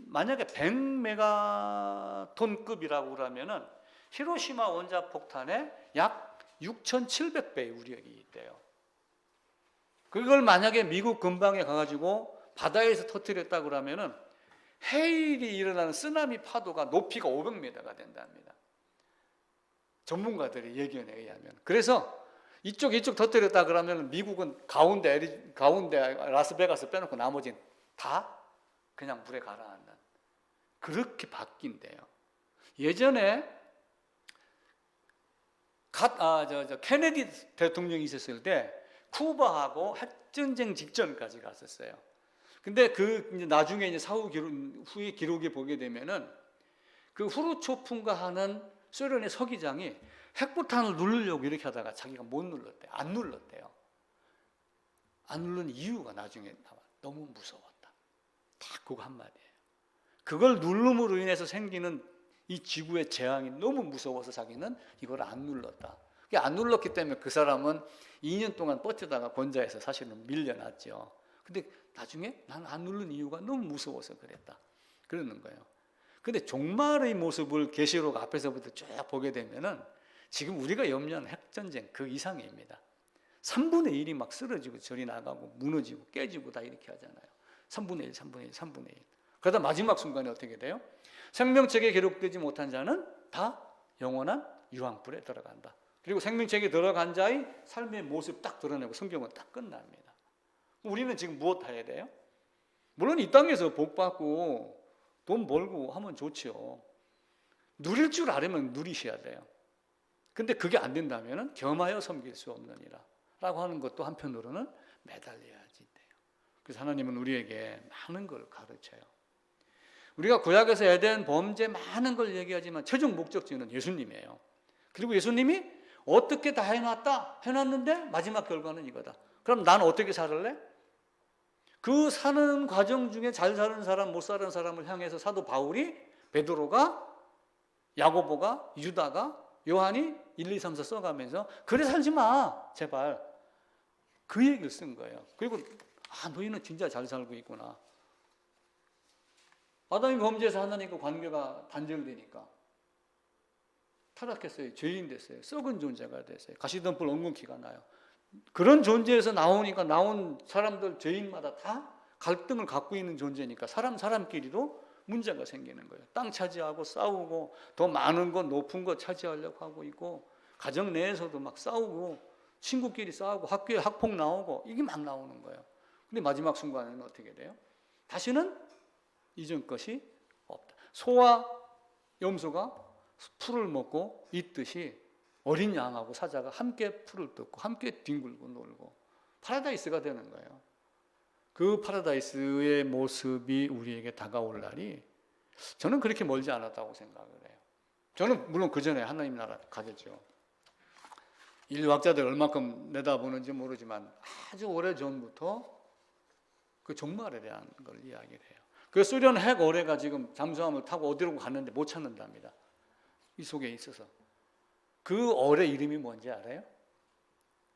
만약에 100메가톤급이라고 그러면은 히로시마 원자폭탄의 약 6,700배의 우력이 있대요. 그걸 만약에 미국 근방에 가가지고 바다에서 터뜨렸다 그러면은 해일이 일어나는 쓰나미 파도가 높이가 500m가 된답니다. 전문가들의 예견에 의하면. 그래서 이쪽 터뜨렸다 그러면 미국은 가운데 라스베가스 빼놓고 나머지는 다 그냥 물에 가라앉는, 그렇게 바뀐대요. 예전에 케네디 대통령이 있었을 때 쿠바하고 핵전쟁 직전까지 갔었어요. 근데 나중에 이제 후에 기록에 보게 되면은 그 후르초프인가 하는 소련의 서기장이 핵폭탄을 누르려고 이렇게 하다가 자기가 못 눌렀대요. 안 눌렀대요. 안 누른 이유가 나중에 나와. 너무 무서웠다. 딱 그거 한마디예요. 그걸 누름으로 인해서 생기는 이 지구의 재앙이 너무 무서워서 자기는 이걸 안 눌렀다. 안 눌렀기 때문에 그 사람은 2년 동안 버티다가 권자에서 사실은 밀려났죠. 근데 나중에 난 안 누른 이유가 너무 무서워서 그랬다. 그러는 거예요. 근데 종말의 모습을 계시록 앞에서부터 쭉 보게 되면은 지금 우리가 염려하는 핵전쟁 그 이상입니다. 3분의 1이 막 쓰러지고 저리 나가고 무너지고 깨지고 다 이렇게 하잖아요. 3분의 1, 3분의 1, 3분의 1. 그러다 마지막 순간에 어떻게 돼요? 생명책에 기록되지 못한 자는 다 영원한 유황불에 들어간다. 그리고 생명책에 들어간 자의 삶의 모습 딱 드러내고 성경은 딱 끝납니다. 우리는 지금 무엇 해야 돼요? 물론 이 땅에서 복 받고 돈 벌고 하면 좋죠. 누릴 줄 알으면 누리셔야 돼요. 근데 그게 안 된다면 겸하여 섬길 수 없느니라 라고 하는 것도 한편으로는 매달려야지 돼요. 그래서 하나님은 우리에게 많은 걸 가르쳐요. 우리가 구약에서 에덴 범죄 많은 걸 얘기하지만 최종 목적지는 예수님이에요. 그리고 예수님이 어떻게 다 해놨는데 마지막 결과는 이거다. 그럼 난 어떻게 살을래? 그 사는 과정 중에 잘 사는 사람, 못 사는 사람을 향해서 사도 바울이, 베드로가, 야고보가, 유다가, 요한이 1, 2, 3, 4 써가면서 그래 살지 마 제발, 그 얘기를 쓴 거예요. 그리고 너희는 진짜 잘 살고 있구나. 아담이 범죄해서 하나님과 관계가 단절되니까 타락했어요. 죄인 됐어요. 썩은 존재가 됐어요. 가시덤불 엉겅퀴가 나요. 그런 존재에서 나온 사람들, 죄인마다 다 갈등을 갖고 있는 존재니까 사람끼리도 문제가 생기는 거예요. 땅 차지하고 싸우고 더 많은 것, 높은 것 차지하려고 하고 있고, 가정 내에서도 막 싸우고, 친구끼리 싸우고, 학교에 학폭 나오고, 이게 막 나오는 거예요. 근데 마지막 순간에는 어떻게 돼요? 다시는 이전 것이 없다. 소와 염소가 풀을 먹고 있듯이 어린 양하고 사자가 함께 풀을 뜯고 함께 뒹굴고 놀고 파라다이스가 되는 거예요. 그 파라다이스의 모습이 우리에게 다가올 날이 저는 그렇게 멀지 않았다고 생각을 해요. 저는 물론 그 전에 하나님 나라 가겠죠. 인류학자들 얼마큼 내다보는지 모르지만 아주 오래 전부터 그 종말에 대한 걸 이야기를 해요. 그 소련 핵 어뢰가 지금 잠수함을 타고 어디로 갔는데 못 찾는답니다. 이 속에 있어서. 그 어뢰 이름이 뭔지 알아요?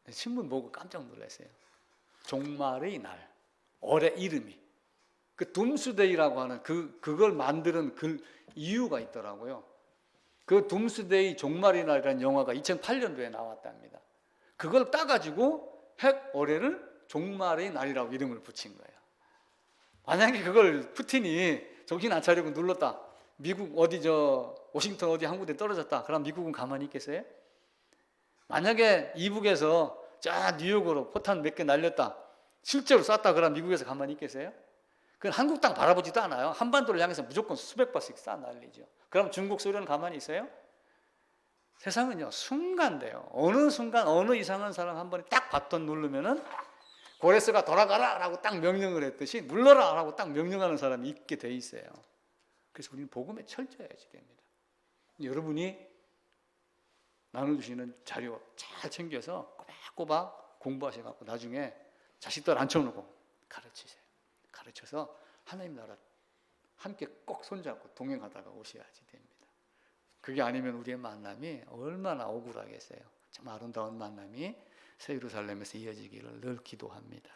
신문 보고 깜짝 놀랐어요. 종말의 날. 어뢰 이름이. 그 둠스데이라고 하는 그걸 만드는 그 이유가 있더라고요. 그 둠스데이 종말의 날이라는 영화가 2008년도에 나왔답니다. 그걸 따가지고 핵 어뢰를 종말의 날이라고 이름을 붙인 거예요. 만약에 그걸 푸틴이 정신 안 차리고 눌렀다. 미국 워싱턴 어디 한 군데 떨어졌다. 그럼 미국은 가만히 있겠어요? 만약에 이북에서 자 뉴욕으로 포탄 몇 개 날렸다. 실제로 쐈다 그러면 미국에서 가만히 있겠어요? 그건 한국 땅 바라보지도 않아요. 한반도를 향해서 무조건 수백 발씩 쏴 날리죠. 그럼 중국, 소련 가만히 있어요? 세상은요, 순간돼요. 어느 순간 어느 이상한 사람 한 번에 딱 버튼 누르면은 고레스가 돌아가라 라고 딱 명령을 했듯이 눌러라 라고 딱 명령하는 사람이 있게 돼 있어요. 그래서 우리는 복음에 철저해야지 됩니다. 여러분이 나눠주시는 자료 잘 챙겨서 꼬박꼬박 공부하셔갖고 나중에 자식들 앉혀놓고 가르치세요. 가르쳐서 하나님 나라 함께 꼭 손잡고 동행하다가 오셔야지 됩니다. 그게 아니면 우리의 만남이 얼마나 억울하겠어요. 참 아름다운 만남이 새 예루살렘에서 이어지기를 늘 기도합니다.